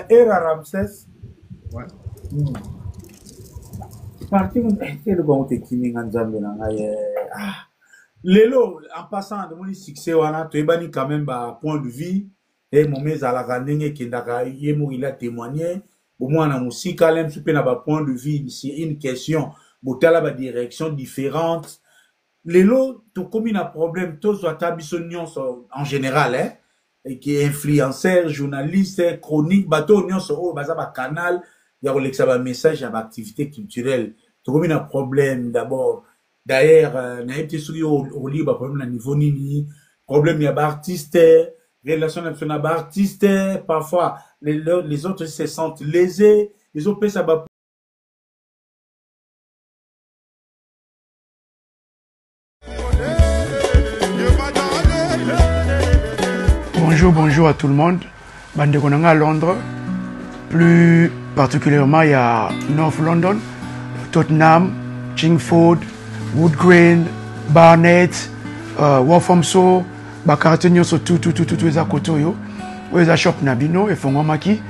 Speaker 1: era Ramsès.
Speaker 2: Ouais.
Speaker 1: Parti le bon te kininga nzambe nanga ye lelo en passant de mon succès wana to ebani quand même ba point de vue et mon mes à la randenge kindaka yemo il a témoigné au moins na musika lem super na ba point de vue c'est une question botala ba direction différente lelo to comme un problème to soit tabisonion en général hein et qui est influenceur journaliste chronique bateau union so baza ba canal ya kolexa ba message ya ba activité culturelle to comme un problème d'abord. D'ailleurs, na été sur au libre problème à niveau nini, problème y a artiste, relation nationale artiste, parfois les autres se sentent lésés, ils ont payé ça.
Speaker 5: Bonjour à tout le monde. Bande Konanga à Londres, plus particulièrement il y a North London, Tottenham, Chingford, Woodgreen, Barnet, Walthamstow, Bakaratenion so tout eza koto yo. Eza shop nabino e fongo maki.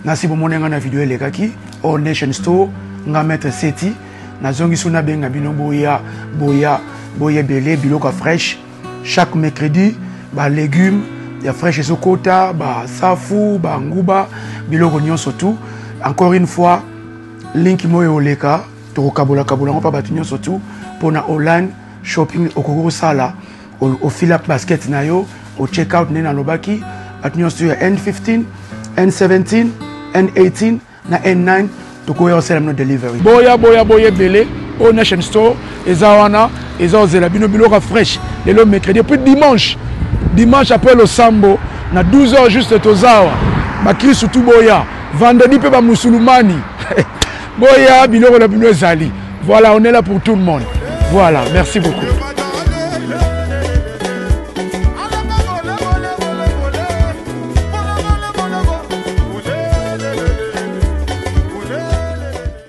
Speaker 5: Nasi bomonenga na video elekaki All Nation Store nga mettre seti na zongi suna benga bino boya belé biloko fresh chaque mercredi ba légumes ya fresh esokota ba safu ba nguba biloko nyonso tout. Encore une fois link moyo oleka to kabola ngo pa batunyo surtout pour na online shopping okoko sala au fill up basket na yo au check out na lobaki batunyo sur N15 N17 N18 na N9 to ko yo sala no delivery boya belé au Nation Store ezawana ezozela bino biloko fresh le mercredi puis dimanche après le sambo na 12h juste tozawa bakri surtout boya vendredi pe ba musulmani boya biloko la bino ezali. Voilà, on est là pour tout le monde. Voilà, merci beaucoup.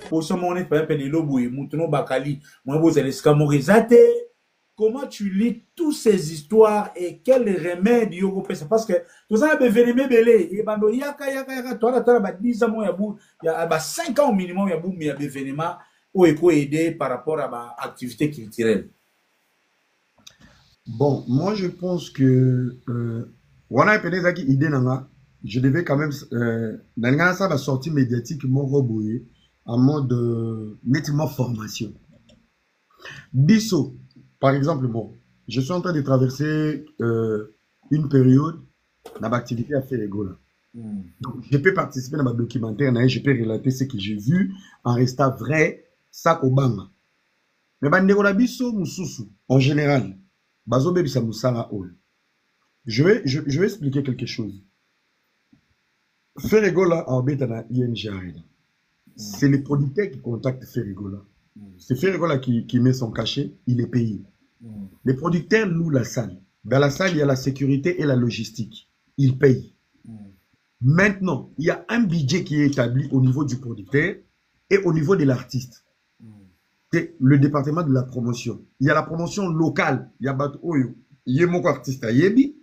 Speaker 1: Pour ce moment, comment tu lis toutes ces histoires et quels remèdes il y a parce que tout ça est venu belé et bando yaka toi là 10 ans il y a 5 ans au minimum il y a événement ou éco aider par rapport à ma activité culturelle.
Speaker 2: Bon, moi je pense que wana peneza ki idée nanga je devais quand même dans ça la sortie médiatique mon reboyer en mode nettement formation. Bisso par exemple, bon, je suis en train de traverser une période dans l'activité à faire rigolo. Donc, je peux participer dans ma documentaire, je peux relater ce que j'ai vu en restant vrai, ça Obama. Mais en général, je vais expliquer quelque chose. Ferregola en bêta ING. C'est les producteurs qui contactent Ferregola. C'est Ferregola qui met son cachet, il est payé. Les producteurs louent la salle. Dans la salle, il y a la sécurité et la logistique. Ils payent. Maintenant, il y a un budget qui est établi au niveau du producteur et au niveau de l'artiste. C'est le département de la promotion. Il y a la promotion locale. Il y a Batoyo, Yemoko artiste Yebi.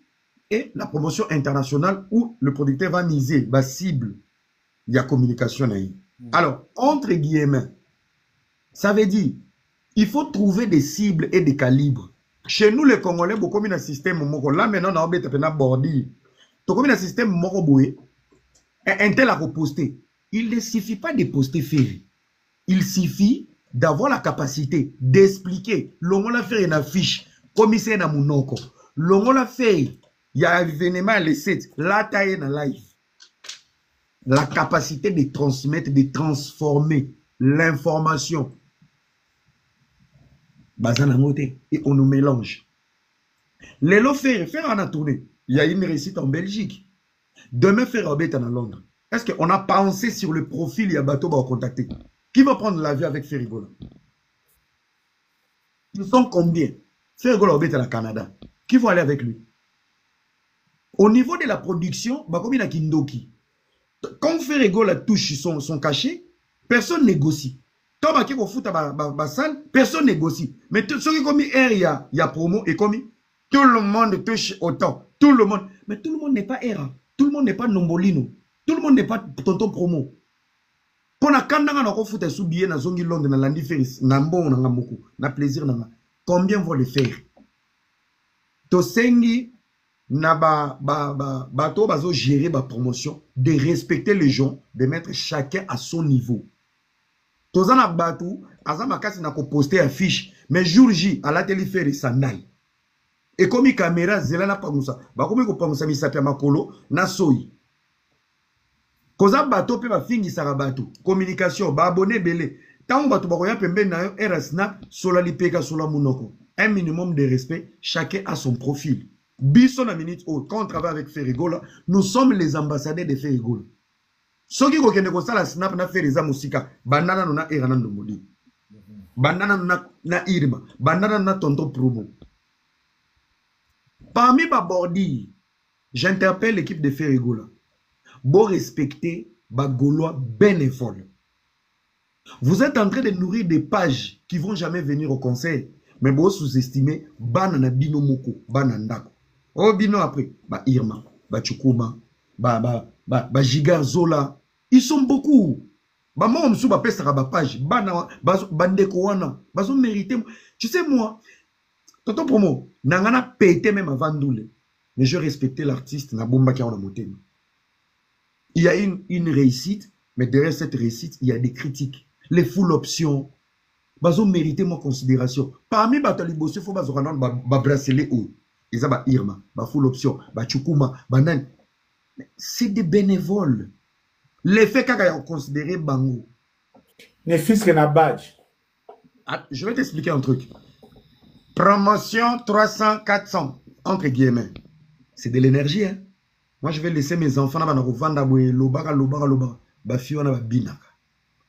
Speaker 2: Et la promotion internationale où le producteur va miser, va cible. Il y a communication. Alors, entre guillemets, ça veut dire il faut trouver des cibles et des calibres. Chez nous, les Congolais, beaucoup de système, là maintenant, on a bordi. Donc, comme un système moroboué, un tel à reposter. Il ne suffit pas de poster Ferry. Il suffit d'avoir la capacité d'expliquer. L'on l'a fait une affiche, commissaire na Mounoko. L'on l'a fait, il y a un événement, les 7, la taille dans live. la capacité de transmettre, de transformer l'information. Et on nous mélange. Les lots faire en a tourné. Il y a une réussite en Belgique. Demain, faire en Londres. Est-ce qu'on a pensé sur le profil, il y a bateau à contacter? Qui va prendre l'avion avec Ferrigola? Ils sont combien? Ferrigola est à la Canada. Qui va aller avec lui? Au niveau de la production, comme il a Kindoki. Quand Ferrigola touche son cachet, personne négocie. Quand il y a salle, personne négocie. Mais ceux qui ont mis air, il y a promo et comme tout le monde touche autant. Tout le monde. Mais tout le monde n'est pas air. Tout le monde n'est pas Nombolino. Tout le monde n'est pas tonton promo. Pour la kandanga na kofuta soubiye na zongi Londres na landi feris na mbon na moko na plaisir na combien vont le faire? Tosengi na bato bazo gérer ba promotion, de respecter les gens, de mettre chacun à son niveau. Tozana bato azama kasi na ko poster affiche mais jour J à la télé faire sandal. Et comme caméra zelana pangusa ba komi ko pangusa misapi makolo na soyi. Koza bato pe ba fingi sara bato communication ba abonné belé tant bato ba koya pembe na yo era snap sola lipeka sola munoko. Un minimum de respect, chacun a son profil. Bisson à minute haute, quand on travaille avec Ferrigola, nous sommes les ambassadeurs de Ferrigola. Ceux qui ont la snap na Ferriza Musika, banana na Eranando Modi. Banana na Irma, banana na Tonton Promo. Parmi ma bordi, j'interpelle l'équipe de Ferrigola. Bon respecter Bagolois bénévole. Vous êtes en train de nourrir des pages qui vont jamais venir au conseil. Mais vous sous-estimez banana bino moko, banandako. Oh bino après, ba Irma, ba Chukuma, ba Giga Zola. Ils sont beaucoup. Ba moi on ba pesa ba page, bandeko wana, bazo mérité. Tu sais moi, tonton promo, nangana pété même avant doule. Mais je respectais l'artiste na bomba qui a monté. Il y a une réussite, mais derrière cette réussite, il y a des critiques. Les full options. Bazo mérité mon considération. Parmi batali bossé, faut bazo rendre ba bracelet ou. Ils ont ba Irma, ba full option, ba Chukuma, ba nan. C'est des bénévoles. Les faits kaka ont considéré bango.
Speaker 1: Ne fils que na badge.
Speaker 2: Ah, je vais t'expliquer un truc. Promotion 300, 400, entre guillemets. C'est de l'énergie, hein. Moi, je vais laisser mes enfants na vanda lobaka. Ba fiona ba binaka.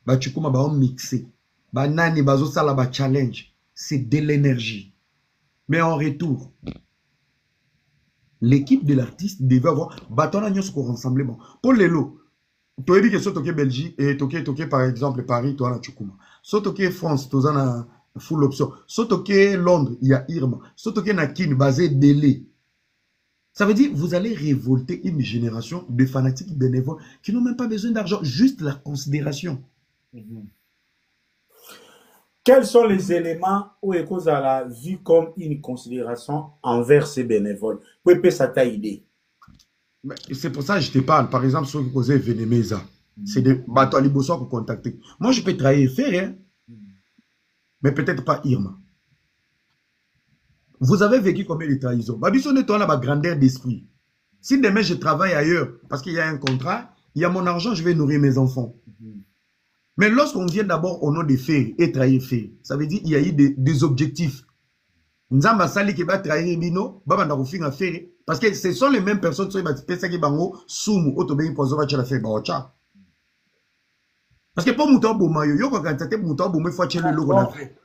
Speaker 2: Ba Chukuma ba on mixé. Banani bazo sala ba challenge, c'est de l'énergie. Mais en retour, l'équipe de l'artiste devait avoir bâton à nous rassemblé. Bon, pour les lots, tu as dit que soit toqué Belgique et toqué par exemple Paris, toi la Chukuma. Soit toqué France, tu as full option. Soit toqué Londres, il y a Irma. Soit toqué Nakin, basé Délé. Ça veut dire vous allez révolter une génération de fanatiques bénévoles qui n'ont même pas besoin d'argent, juste la considération.
Speaker 1: Quels sont les éléments où Ekoza a vu comme une considération envers ces bénévoles? Vous pouvez ça ta idée.
Speaker 2: C'est pour ça que je te parle. Par exemple, ceux qui causaient Venemeza, c'est des bateaux à Liboso pour contacter. Moi, je peux travailler, faire, hein? Mais peut-être pas Irma. Vous avez vécu combien de trahisons? Babison est la grandeur d'esprit. Si demain je travaille ailleurs, parce qu'il y a un contrat, il y a mon argent, je vais nourrir mes enfants. Mais lorsqu'on vient d'abord au nom des faits et trahir faits, ça veut dire qu'il y a eu des objectifs. Nzamba sali qui va trahir bino, baba na kofinga faire parce que ce sont les mêmes personnes qui vont penser que bango sumu otobengi pozo va chala faire baocha. Parce que pour muto boma yo ko kantate muto boma faut chez le logo na fait.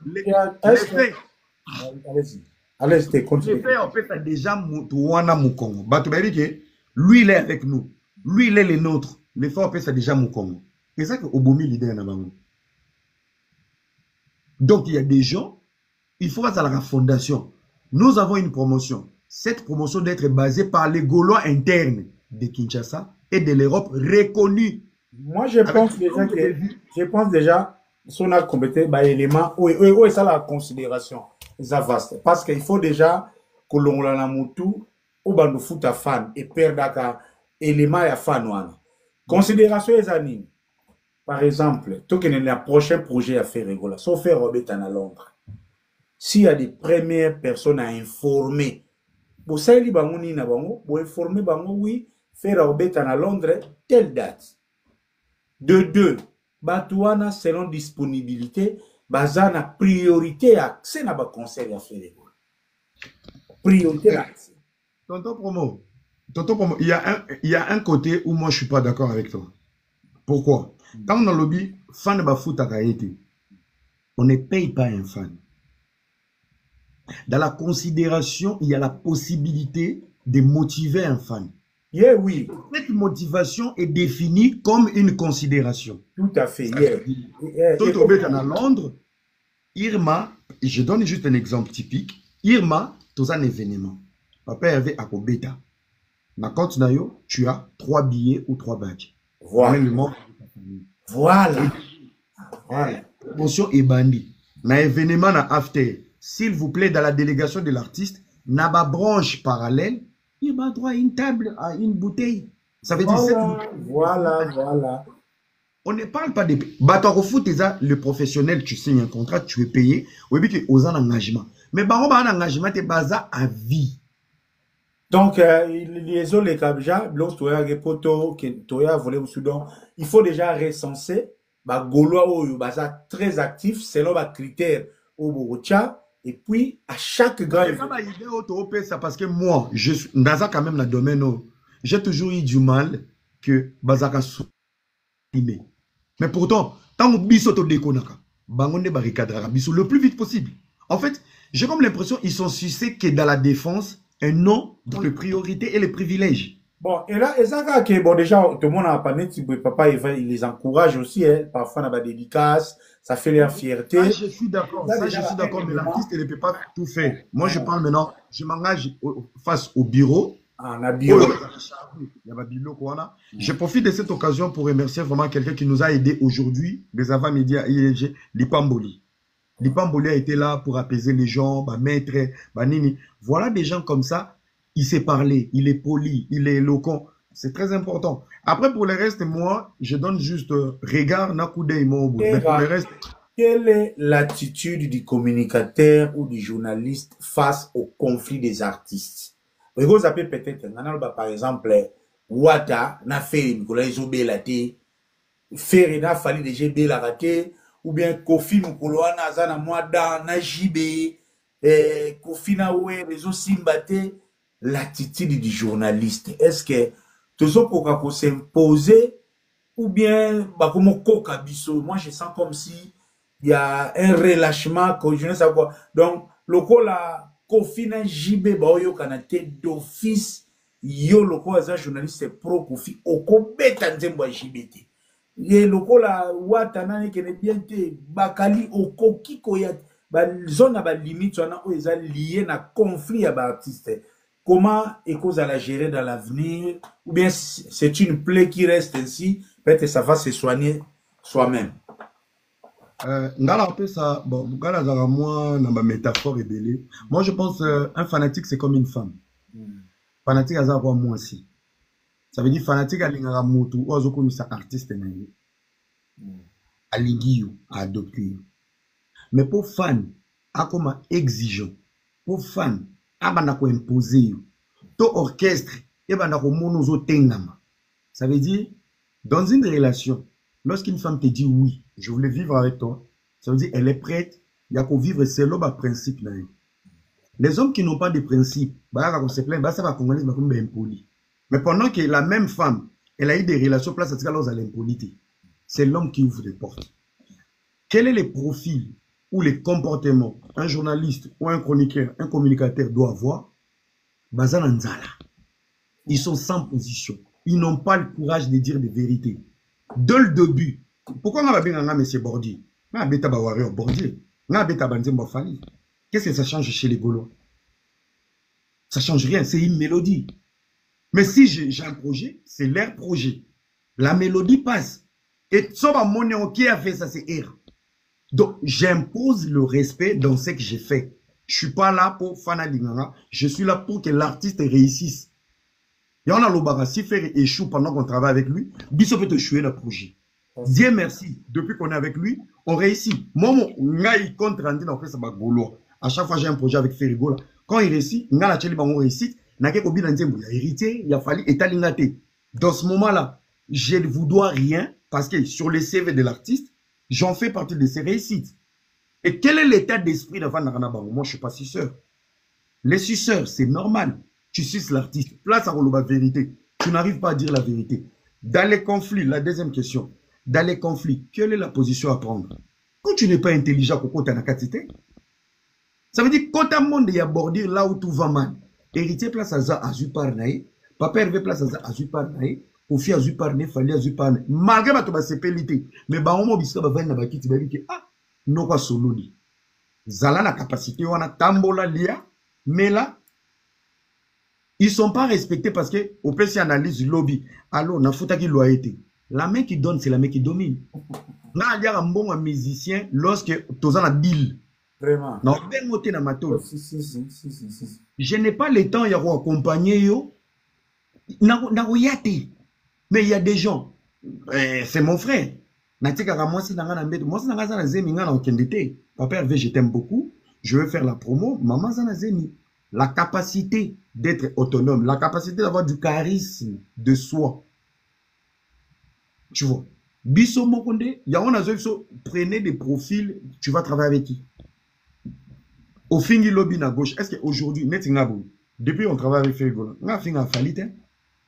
Speaker 2: Allez, continue. En fait, ça déjà muto wana mukongo. Bato ba que lui il est avec nous. Lui il est le nôtre. Les fois on fait ça déjà mukongo. C'est ça que Obomi l'idée na bango. Donc il y a des gens, il faut à la fondation. Nous avons une promotion. Cette promotion doit être basée par les Gaulois internes de Kinshasa et de l'Europe reconnue.
Speaker 1: Moi je pense déjà si on a complété par élément où est ça la considération. Ça vaste parce qu'il faut déjà que l'on la mutu ou bandu futa fan et perdaka élément ya fan wana. Considération les années. Par exemple, tout que le prochain projet à faire Ferrigola, sauf faire Robert à Londres. S'il y a des premières personnes à informer, vous savez, vous informer, oui, faire Robert à Londres, telle date. De deux, Batouana, selon disponibilité, Bazana priorité accès na ba conseil à faire. Priorité l'accès.
Speaker 2: Tonton Promo, il y a un côté où moi je suis pas d'accord avec toi. Pourquoi? Quand on a lobby, fan de foot à Haïti, on ne paye pas un fan. Dans la considération, il y a la possibilité de motiver un fan.
Speaker 1: Yeah, oui.
Speaker 2: Cette motivation est définie comme une considération.
Speaker 1: Tout à fait. Yeah.
Speaker 2: Tout au à Londres, Irma, je donne juste un exemple typique. Irma, dans un événement, papa avait à Kobeta. Na compte nayo, tu as 3 billets ou 3 badges.
Speaker 1: Voilà. Voilà.
Speaker 2: Promotion est bandit. Na événement na after. S'il vous plaît, dans la délégation de l'artiste, n'a pas branche parallèle, il a droit à une table, à une bouteille. Ça veut dire
Speaker 1: Voilà.
Speaker 2: On ne parle pas de... Bateau foot, le professionnel, tu signes un contrat, tu es payé. Oui, mais tu as un engagement. Mais bah, un engagement, tu es basé à vie.
Speaker 1: Donc, liaison les Kabja, lorsque tu poto, que tu as volé au Soudan, il faut déjà recenser, bah, Gaulois ou baza très actif selon les critères au Borocha. Et puis, à chaque grand événement.
Speaker 2: Parce que moi, je suis dans quand même le domaine, j'ai toujours eu du mal que Bazaka soit. Mais pourtant, tant que Bisoto déconaka, Bangonde barricadera Bissot le plus vite possible. En fait, j'ai comme l'impression qu'ils sont sucés que dans la défense, un nom dans les priorités et les privilèges.
Speaker 1: Bon, et là, bon, déjà, tout le monde a parlé, papa, il les encourage aussi, hein, parfois, dans la dédicace, ça fait leur fierté.
Speaker 2: Ça, je suis d'accord, mais l'artiste, il ne peut pas tout faire. Moi, je parle maintenant, je m'engage face au bureau. Je profite de cette occasion pour remercier vraiment quelqu'un qui nous a aidé aujourd'hui, les avant médias ILG, Lipamboli. Lipamboli a été là pour apaiser les gens, maître, nini. Voilà des gens comme ça. Il sait parler, il est poli, il est éloquent. C'est très important. Après, pour le reste, moi, je donne juste regard, nakude mon bout. Mais pour le reste...
Speaker 1: Quelle est l'attitude du communicateur ou du journaliste face au conflit des artistes? Vous appelez peut-être, par exemple, Wata, na fait Nicolas Izobé laté, Ferina Fali de GB la raté, ou bien Kofi Mukoloana Zana Mwada, na Jibé, Kofi na Oué, Réseau Simbaté. L'attitude du journaliste, est-ce que tout ça pour s'imposer ou bien bah comme coca biso? Moi je sens comme si il y a un relâchement que je ne sais pas quoi. Donc le coup là Kofi na JB ba yo kanate d'office yo le coup as journaliste c'est pro Kofi oko beta nzembo JBT. Et le coup là watana ne kene bien te bakali oko kiko ya ba zone ba limite on a eza lié na conflit à ba artiste. Comment est-ce à la gérer dans l'avenir? Ou bien c'est une plaie qui reste ainsi, peut-être ça va se soigner soi-même.
Speaker 2: Moi, métaphore est moi, je pense un fanatique, c'est comme une femme. Fanatique, c'est moi aussi. Ça veut dire fanatique, c'est un artiste. À adopter. Mais pour fan, à comme exigeant. Pour fan, abanako imposé to orchestre ebanako monozo tengama. Ça veut dire dans une relation, lorsqu'une femme te dit oui, je voulais vivre avec toi, ça veut dire elle est prête, il y a qu'à vivre selon le principe là. Les hommes qui n'ont pas de principe, bah on se plaint, bah ça va congolais bah comme impoli. Mais pendant que la même femme, elle a eu des relations place à l'impolité, c'est l'homme qui ouvre les portes. Quel est le profil ou les comportements un journaliste ou un chroniqueur, un communicateur doit avoir? Bazana Nzala. Ils sont sans position. Ils n'ont pas le courage de dire des vérités. Dès le début, pourquoi on va bien M. Bordier? On va bien Bordier. On va bien Fali. Qu'est-ce que ça change chez les Gaulois? Ça change rien, c'est une mélodie. Mais si j'ai un projet, c'est leur projet. La mélodie passe. Et ça, mon qui a fait ça, c'est R. Donc, j'impose le respect dans ce que j'ai fait. Je ne suis pas là pour Fanadinganga. Je suis là pour que l'artiste réussisse. Et on a l'obara, si faire échoue pendant qu'on travaille avec lui, Bissot peut échouer le projet. Dieu merci. Depuis qu'on est avec lui, on réussit. Moi, il compte rendre dans le fait Gaulois. À chaque fois, j'ai un projet avec Ferrigola. Quand il réussit, on réussit. Il a hérité, il a fallu étalingate. Dans ce moment-là, je ne vous dois rien. parce que sur le CV de l'artiste, j'en fais partie de ses réussites. Et quel est l'état d'esprit d'avant Naranaba? Moi, je ne suis pas suceur. Les suceurs, c'est normal. Tu suces l'artiste. Place à la vérité. Tu n'arrives pas à dire la vérité. Dans les conflits, la deuxième question. Dans les conflits, quelle est la position à prendre? Quand tu n'es pas intelligent, tu as quantité. Ça veut dire que quand tu as un monde à bordir là où tout va mal, héritier place à ça, azu par naï, papa hervé place à ça, azu par naï, Kofi azu par naï, fallait azu par naï. Malgré ma toba sepelité, mais bah on m'a dit que va venir na bakiti, bah dit que ah, non pas solo ni. Zala la capacité, on a tambola lia, mais là, ils ne sont pas respectés parce que, au PC analyse lobby. Alors, na fouta qui l'a été. La main qui donne, c'est la main qui domine. Na y a un bon musicien lorsque tu as la deal.
Speaker 1: Vraiment.
Speaker 2: Non, ben moté na mato.
Speaker 1: Si.
Speaker 2: Je n'ai pas le temps à accompagner yo. Na yate. Mais il y a des gens. C'est mon frère. Na tika moi si nanga na mbete. Moi si nanga na zemi nga na okendete. Papa Hervé, je t'aime beaucoup. Je veux faire la promo. Maman za na zemi. La capacité d'être autonome, la capacité d'avoir du charisme de soi. Tu vois. Bisso Mokonde, prenez des profils, tu vas travailler avec qui? Au fingi lobby na gauche, est-ce qu'aujourd'hui, depuis on travaille avec Ferrigola, on a fini à Fali,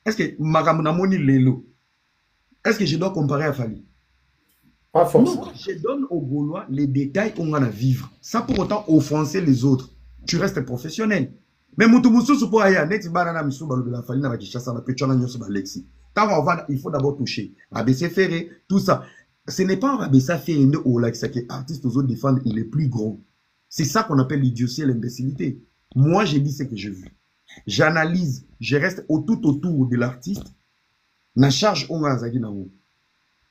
Speaker 2: est-ce que Magamuna Moni Lelo, est-ce que je dois comparer à Fali?
Speaker 1: Pas forcément.
Speaker 2: Non, je donne aux Gaulois les détails qu'on a à vivre, sans pour autant offenser les autres. Tu restes professionnel. Mais il faut d'abord toucher. ABC Ferré, tout ça. Ce n'est pas un ABC Ferré ou l'artiste aux autres défendre, il est plus gros. C'est ça qu'on appelle l'idiotie et l'imbécilité. Moi, j'ai dit ce que j'ai vu. J'analyse, je reste tout autour de l'artiste. Na charge on a zagi na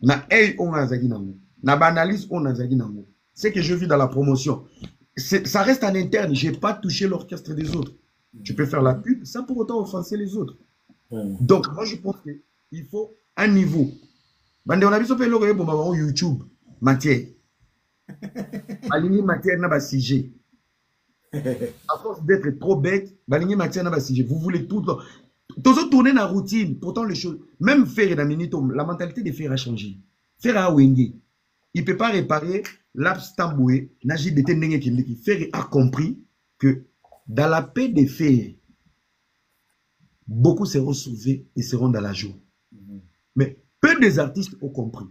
Speaker 2: na aide on a zagi na na banalise on a zagi na ce que je vis dans la promotion. Ça reste en interne, je n'ai pas touché l'orchestre des autres. Tu peux faire la pub sans pour autant offenser les autres. Donc, moi, je pense qu'il faut un niveau. On a vu sur YouTube, matière. Aligner matière n'a pas sujet. À force d'être trop bête, aligner matière n'a pas sujet. Vous voulez tout le temps. Toujours tourner dans la routine. Pourtant, les choses, même faire dans la mentalité de faire a changé. Faire a wenge. Il ne peut pas réparer l'abstamboué. Najid de Tenenge qui fait a compris que dans la paix des faits, beaucoup seront sauvés et seront dans la joie. Mais peu des artistes ont compris.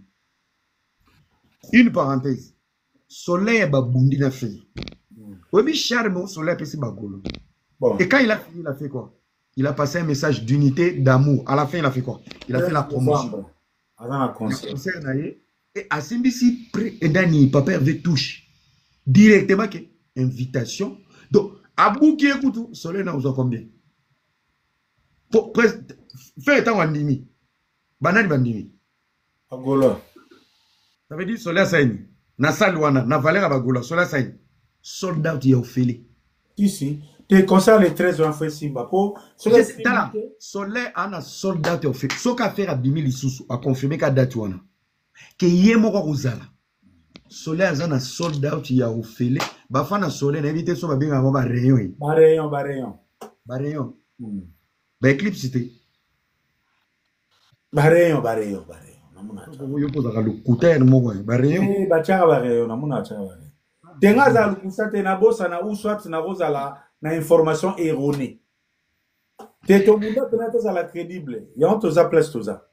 Speaker 2: Une parenthèse. Soleil Babundi n'a fait. Oui, charme Soleil Pessi Bagolo. Et quand il a fini, il a fait quoi? Il a passé un message d'unité, d'amour. À la fin, il a fait quoi? Il a fait la promotion.
Speaker 1: Avant la concert.
Speaker 2: Et à Simbisi, et Dani, Papa Hervé touche directement que invitation. Donc, à bout qui écoute, Soleil n'a besoin combien? Fais étant Wandimi. Banani Bandimi.
Speaker 1: Agola.
Speaker 2: Ça veut dire Soleil Saïni. Na Salouana, na Valère Bagola, Soleil Saïni. Sold out, il y a Ophélie.
Speaker 1: Ici. Tes concerts les 13 ans, fait Simba.
Speaker 2: Soleil a sold out, il y a Ophélie. Ce qu'a fait à Bimi Lissoussou, a confirmé qu'à date, que Yemora Rosala. Soleil a sold out, il y a Ophélie. Bafana Soleil, n'invite sur ma bien avant Baréon. Baréon. Bah, Eclipse, c'était.
Speaker 1: Baréon.
Speaker 2: Vous posez le couteau, mon Baréon.
Speaker 1: Baréon. Tenga za lukusate na bosa na uswat na rozala na information erronée. Te to munda penata za la crédible. Ya on toza place toza.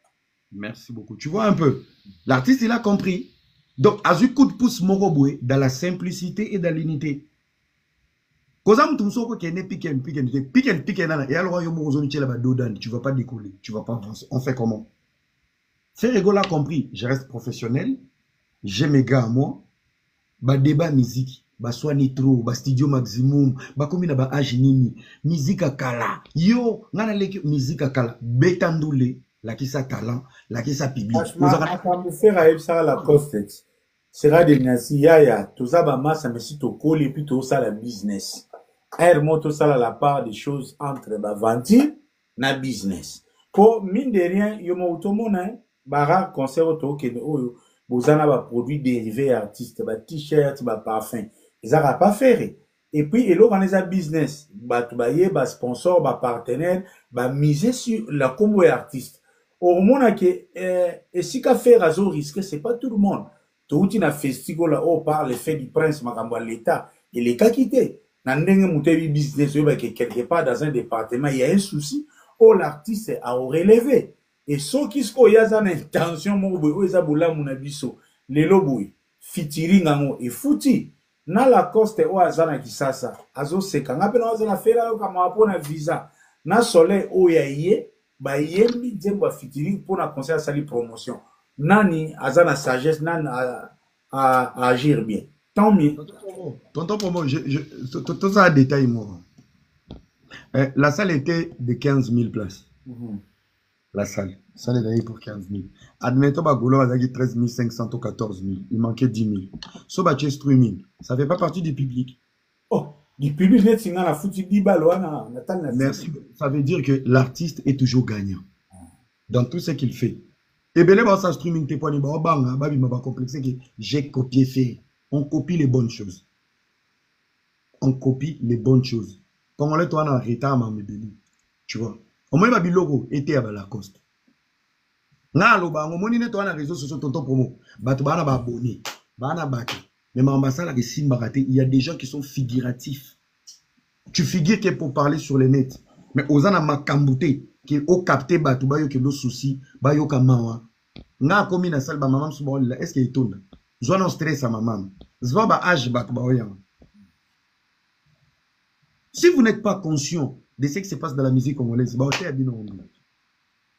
Speaker 2: Merci beaucoup. Tu vois un peu. L'artiste il a compris. Donc azu coup de pouce moroboué dans la simplicité et dans l'unité. Koza mtu msoko kene pick and nana et alors yo mozoni tchela ba dodan, tu vas pas décoller, tu vas pas avancer. On fait comment? Ferrigola a compris, je reste professionnel, j'ai mes gars à moi. Ba débat musique, ba soit nitro, ba studio maximum, ba komina ba age nini, musique à kala. Yo, ngana leki musique à kala, betandoule, la qui sa talent, la qui sa public.
Speaker 1: Franchement, on faire à ça la coste. Sera des nasi ya, tout ça ba massa mais si to call et puis tout ça la business. Air moto ça la part des choses entre ba venti na business. Pour mine de rien, yo mo automona, ba rare concert auto que vous avez des produits dérivés artistes, des t-shirts, des parfums. Ils n'ont pas fait. Et puis, ils ont un business. Des sponsors, des partenaires, miser sur la combo artiste. au moment que et si qu'a fait raison risque, c'est pas tout le monde. Tout une festival là, oh, par l'effet du prince Makambo l'État, il est qu'à quitter. Nandenge mutebi business, quelque part dans un département, il y a un souci, oh, l'artiste a relevé. Et ceux qui sont y a une intention, oh, ils ont mon abisso, les lobouis, fitiring en et fouti. Na la coste o azana kisasa, azo seka. Ngape na wazana fera yo kama wapona visa. Na soleil o ya ye, ba yembi djemba fitiring pour na conseil sali promotion. Nani azana sagesse, nani à agir bien. Tant mieux.
Speaker 2: Tonton pour moi, tout ça a détail moi. La salle était de 15 000 places. La salle est d'ailleurs pour 15 000. Admettons que Bagolo a dit 13 500 ou 14 000. Il manquait 10 000. So batché streaming, ça ne fait pas partie du public.
Speaker 1: Oh, du public, la foutu
Speaker 2: merci. Ça veut dire que l'artiste est toujours gagnant dans tout ce qu'il fait. Et bien, les ça streaming, t'es pas ni bah bang, bah m'a complexé que j'ai copié fait. On copie les bonnes choses. On copie les bonnes choses. Quand on est toi en retard, tu vois. Au moins, le logo était à Lacoste. Na loba, on monite toi en réseaux sociaux tonton promo. Bah tu vas abonné, bah baké. Mais ma ambassade il y a des gens qui sont figuratifs. Tu figures que pour parler sur les nets. Mais aux ana makambouté qui au capté bah tu bayo que le souci, bayo kamawa. Na komi na salle ba maman souba là, est-ce qu'il tourne? Zone en stress à maman. Zwa ba âge bah tu bayo. Si vous n'êtes pas conscient de ce qui se passe dans la musique congolaise, bah on bien.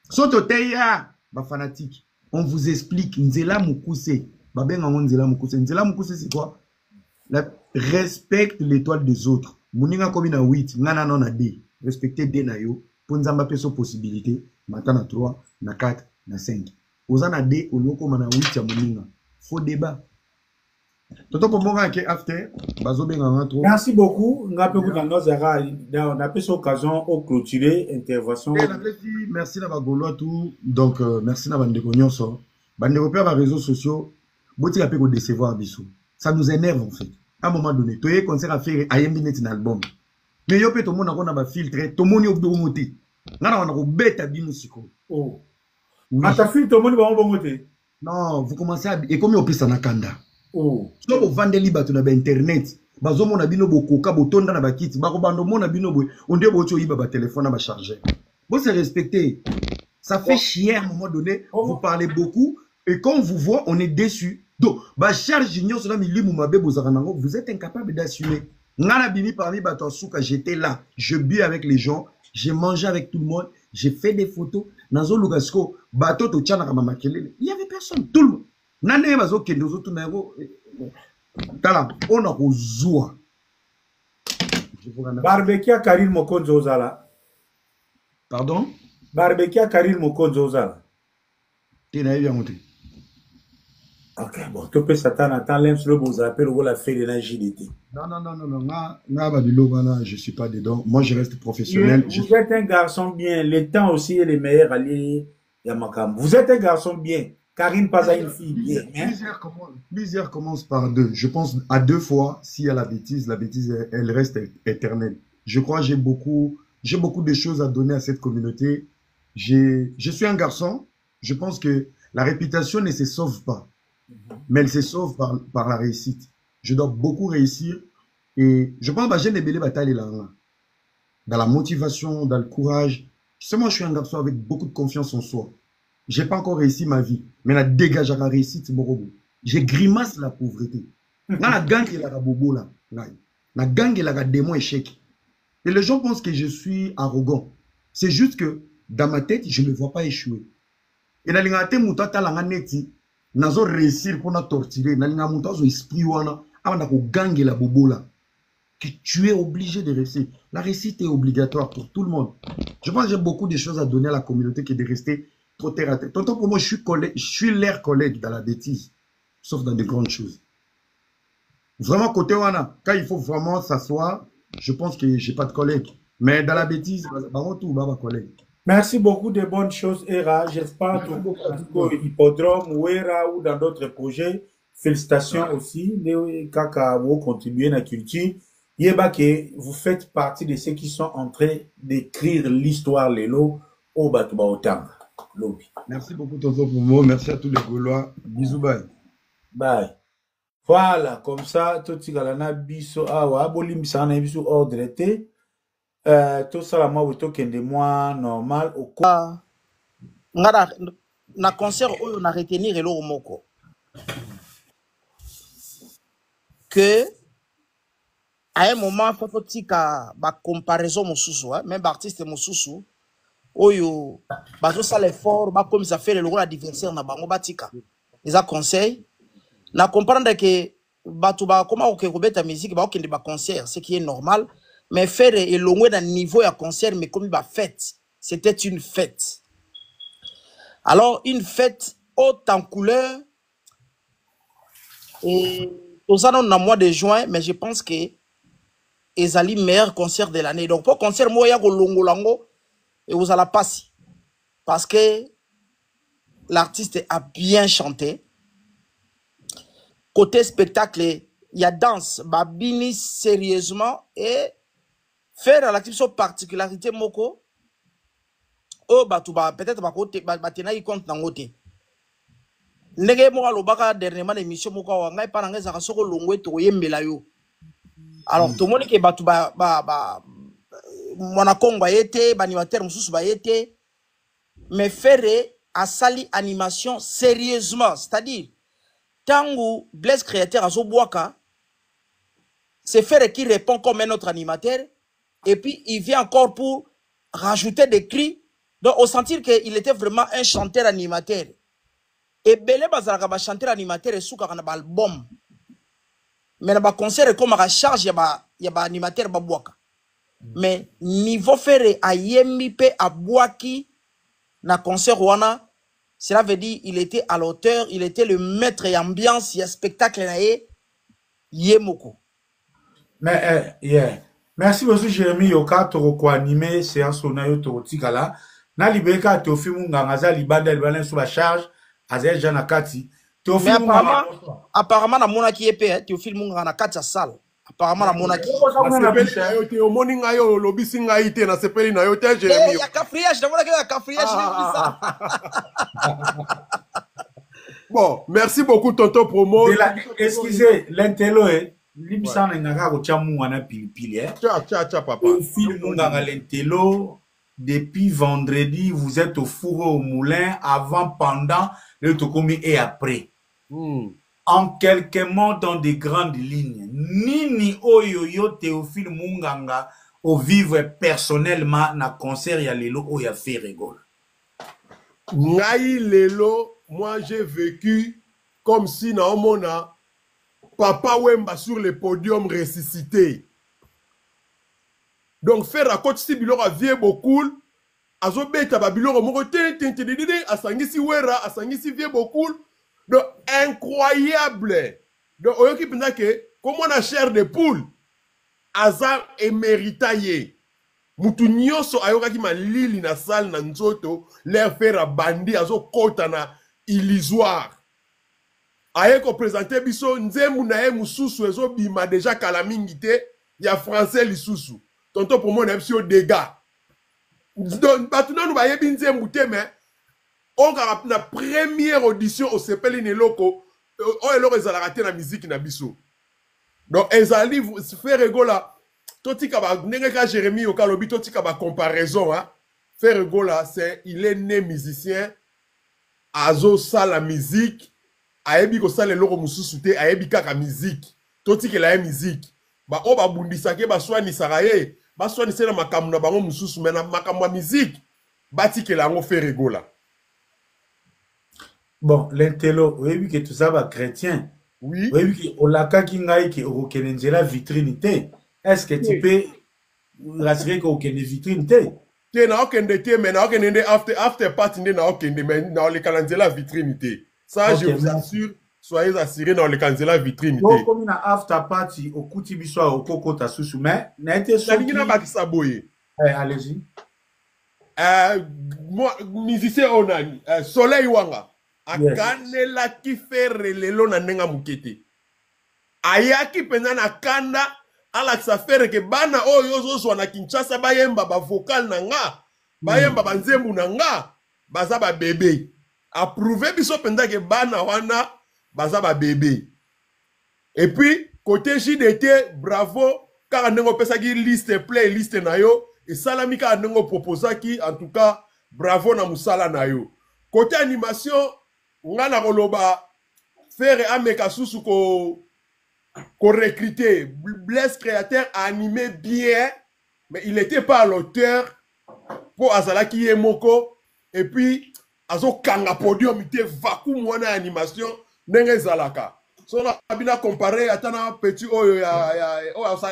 Speaker 2: Sototeya, bah fanatique. On vous explique Nzela Mukuse. Bah ben on Nzela Mukuse. Nzela Mukuse c'est quoi? Respecte l'étoile des autres. Muninga comme na 8, ngana non na D. Respectez D na yo. Pour nzamba peso possibilité. Maintenant na 3, na 4, na 5. Ozana D au loko mana 8 ya muninga. Faux débat. Toto pour moi que after bazo benga ngantro.
Speaker 1: Merci beaucoup. Ngape ku dans nos era on a cette occasion au clôturer intervention.
Speaker 2: Merci na bagolo tout. Donc merci na bandeko nyonso. Bandeko pe ba réseaux sociaux. Boti ka pe ko décevoir biso. Ça nous énerve en fait. À un moment donné, tu es concert à faire ayembi net un album. Mais yo pe to mona ko na ba filtre, to moni obomoté. Ngana wana ko beta bino siko.
Speaker 1: Oh. Ata filtre to moni ba obomoté.
Speaker 2: Non, vous commencez à et comme yo pesa na kanda.
Speaker 1: Oh.
Speaker 2: So vous vendez liba to na ba internet. Bazo mona bino bokoka botonda na ba kiti. Ba ko bando mona bino boy. On dit bocho yiba ba téléphone na ba charger. Bon c'est respecté. Ça fait chier à un moment donné. Vous parlez beaucoup et quand on vous voit, on est déçu. Donc, bah charge junior cela mi limu mabe bozaranango, vous êtes incapable d'assumer. Ngana bimi parmi bato souka, j'étais là, je bus avec les gens, j'ai mangé avec tout le monde, j'ai fait des photos. Nazo Lugasco, bato to tchana kama makelele. Il y avait personne, tout le monde. Nane bazo kendozo tout nago. Tala, on a ozua.
Speaker 1: Barbecue Karil Mokonzo Zala.
Speaker 2: Pardon?
Speaker 1: Barbecue Karil Mokonzo Zala.
Speaker 2: T'es bien monté.
Speaker 1: Ok, bon, tu peux s'attendre à temps, l'aime sur le beau appel ou la fait de l'agilité.
Speaker 2: Non, je ne suis pas dedans. Moi, je reste professionnel.
Speaker 1: Vous êtes un garçon bien. Le temps aussi est le meilleur allié. Yamakam. Vous êtes un garçon bien. Karine pas à une fille bien.
Speaker 2: Plusieurs commencent par deux. Je pense à deux fois, s'il y a la bêtise, elle reste éternelle. Je crois que j'ai beaucoup de choses à donner à cette communauté. Je suis un garçon. Je pense que la réputation ne se sauve pas. Mais elle se sauve par la réussite. Je dois beaucoup réussir. Et je pense que j'ai des belles batailles là. Dans la motivation, dans le courage. Tu sais, moi, je suis un garçon avec beaucoup de confiance en soi. Je n'ai pas encore réussi ma vie. Mais la dégage à la réussite, c'est mon robot. J'ai grimace la pauvreté. La gang est la bobo là. La gang est la démon échec. Et les gens pensent que je suis arrogant. C'est juste que dans ma tête, je ne me vois pas échouer. Et la ligne moutata la neti. Nazo réussir pour na torturer. Na linga moutazo esprit wana. Avant ko gangue la bobo là. Que tu es obligé de réussir. La réussite est obligatoire pour tout le monde. Je pense que j'ai beaucoup de choses à donner à la communauté que de rester trop terre à terre. Tonton pour moi, je suis leur collègue dans la bêtise. Sauf dans de grandes choses. Vraiment côté wana. Quand il faut vraiment s'asseoir, je pense que j'ai pas de collègue. Mais dans la bêtise, bah tout, bah collègue.
Speaker 1: Merci beaucoup de bonnes choses, Era. J'espère que Hippodrome, ou Era ou dans d'autres projets. Félicitations aussi. Kaka, vous contribuez à la culture. Yébake, vous faites partie de ceux qui sont en train d'écrire l'histoire Lélo au Batouba Otanga. Lobby.
Speaker 2: Merci beaucoup, Tonton Pomo. Merci à tous les Gaulois. Bisous, bye.
Speaker 1: Bye. Voilà, comme ça, tout ce qu'on biso awa bolimbisa na biso ordre te. Tout ça la moi to kende moi normal au
Speaker 3: ngara na concert oyo na retenir eloko moko que à un moment faut tika ba comparaison mosusu même ba artiste mosusu oyo bazo sala effort ba comme ça fait le rôle adversaire na bango batika les a conseil na comprendre que batu ba comment ok robeta musique ba okende ba concert ce qui est normal mais faire elongwe na niveau ya concert mais comme ba fête c'était une fête. Alors, une fête haute en couleur, et tout ça dans le mois de juin, mais je pense que ils allaient meilleur concert de l'année. Donc, pour concert, moi, il y a longo lango, et vous allez passer. Parce que l'artiste a bien chanté. Côté spectacle, il y a danse, babini sérieusement, et faire l'activité particularité moko. Oh batuba peut-être ba côté batena y compte na ngote ndenge mo alobaka dernièrement émission moko wa ngai pa ngai za soko longwe to yembela yo alors tout le monde ke batuba mwana Kongo yete banimateur mususu ba yete mais faire a sali animation sérieusement, c'est-à-dire tangu Blaise Créateur azo boaka c'est faire qui répond comme un autre animateur et puis il vient encore pour rajouter des cris. Donc, au sentir qu'il était vraiment un chanteur animateur. Et Belé Bazaraka ba chanteur animateur et souka kana ba album. Mais na ba concert comme à charge ya ba animateur ba boaka. Mais niveau faire a yemi pe a boaki na concert wana, cela veut dire il était à l'auteur, il était le maître et ambiance, il y a spectacle na yemoko.
Speaker 1: Mais yeah. Merci beaucoup Jérémy Yoka to animé séance na yo to tikala. Na libeka Théophile Munganga za libanda libana sur la charge azel jana kati Théophile Munganga
Speaker 3: apparemment na mona ki epé Théophile Munganga na kati ya salle apparemment na mona ki
Speaker 6: te o moninga yo lobisi ngai te na sepeli na yo te Jérémy
Speaker 3: ya cafriage na mona ki ya cafriage ça.
Speaker 6: Bon, merci beaucoup tonton Promo.
Speaker 1: Excusez l'intello libisa na ngaka ko chamu wana pilipili
Speaker 6: Tcha papa.
Speaker 1: Théophile Munganga l'intello. Depuis vendredi, vous êtes au four au moulin, avant, pendant, le tokomi et après. En quelques mots, dans des grandes lignes. Nini oyoyo Théophile Munganga au vivre personnellement na concert ya lelo oya fait rigole.
Speaker 6: Ngai lelo, moi j'ai vécu comme si na omona Papa Wemba sur le podium ressuscité. Donc faire à côté si biloko vie beaucoup azo beta ba biloko moko asangisi wera asangisi vie beaucoup donc incroyable donc oyoki penda que comme on a chair de poule aza éméritaye mutu nyonso ayokaki malili na salle na nzoto leur faire bandi azo kota na illusoire aye ko présenter biso nzembu na ye mususu ezo bima déjà kala mingi te ya français lisusu. Tonton pour moi, on a eu des dégâts. Donc, maintenant, nous avons bien dit, mais on a la première audition au CPL Neloko, on a raté la musique na biso. Donc, ils allaient faire rigola. Toti kaba nenga Jérémy Okalobi, toti kaba comparaison, hein. Faire rigola, c'est il est né musicien, azo sa la musique, aebi ko sa le loko mususute, aebi kaka musique. Toti ke la musique. Ba o ba bundisake ba swani saraye. Baswani c'est na makambo na bango mususu mais na makambo musique bati que la ngo fait rigola.
Speaker 1: Bon, l'intello, oui que tout ça va chrétien.
Speaker 6: Oui.
Speaker 1: Oui que olaka kingai que okenenzela vitrinité. Est-ce que tu peux rassurer que okene vitrinité?
Speaker 6: Te na okende te mais na okende after party na okende mais na le kalanzela vitrinité. Ça okay, je vous assure. Soyez assurés dans le candidat vitrine.
Speaker 1: Donc, comme na after party, au kuti biswa au koko tasusu, mais n'a été sorti. Allez-y.
Speaker 6: Moi, musicien onani, Soleil Wanga, akanela ki faire lelo na nenga mukete. Ayaki pena na kanda, ala sa faire ke bana oyo zo so na Kinshasa bayemba ba vocal na nga, bayemba ba nzembu na nga. baza ba bébé approuvé biso penda ke bana wana baza ba bébé. Et puis côté JDT bravo car ndenge pesa ki liste playlist na yo et salami ka ndenge proposa ki en tout cas bravo na musala na yo. Côté animation ngana koloba faire ameka susu ko recruter Blaise Créateur a animé bien mais il n'était pas l'auteur pour Azalaki Yemoko et puis azo kanga podium ite vacuum wana animation ndenge zalaka. So on a bien comparé à un petit oyo ya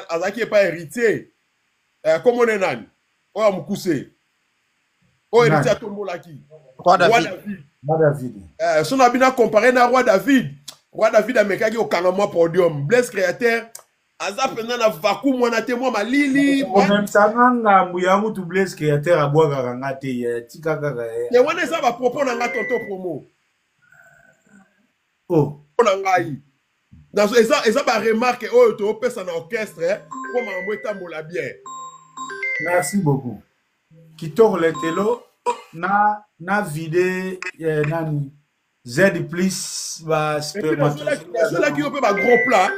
Speaker 6: Azalaki est pas héritier. Comme on est nan oyo mukuse. Oyo héritier à Tombolaki.
Speaker 3: Roi David.
Speaker 1: Roi David.
Speaker 6: So on a bien comparé na Roi David. Roi David a mekaki au kanga podium. Blaise Créateur aza pena na vacuum wana te moi malili
Speaker 1: même sanganga muyangu tu Blaise Créateur abwaka kanga te tika kaka
Speaker 6: ye wana eza ba propos na nga tonto promo
Speaker 1: oh
Speaker 6: na ngai na eza ba remarque oyo to pesa na orchestre pour mambo etambola bien.
Speaker 1: Merci beaucoup. Kitoko letelo na vide nani Z plus ba spermatozoïde
Speaker 6: cela qui peut ba gros plan.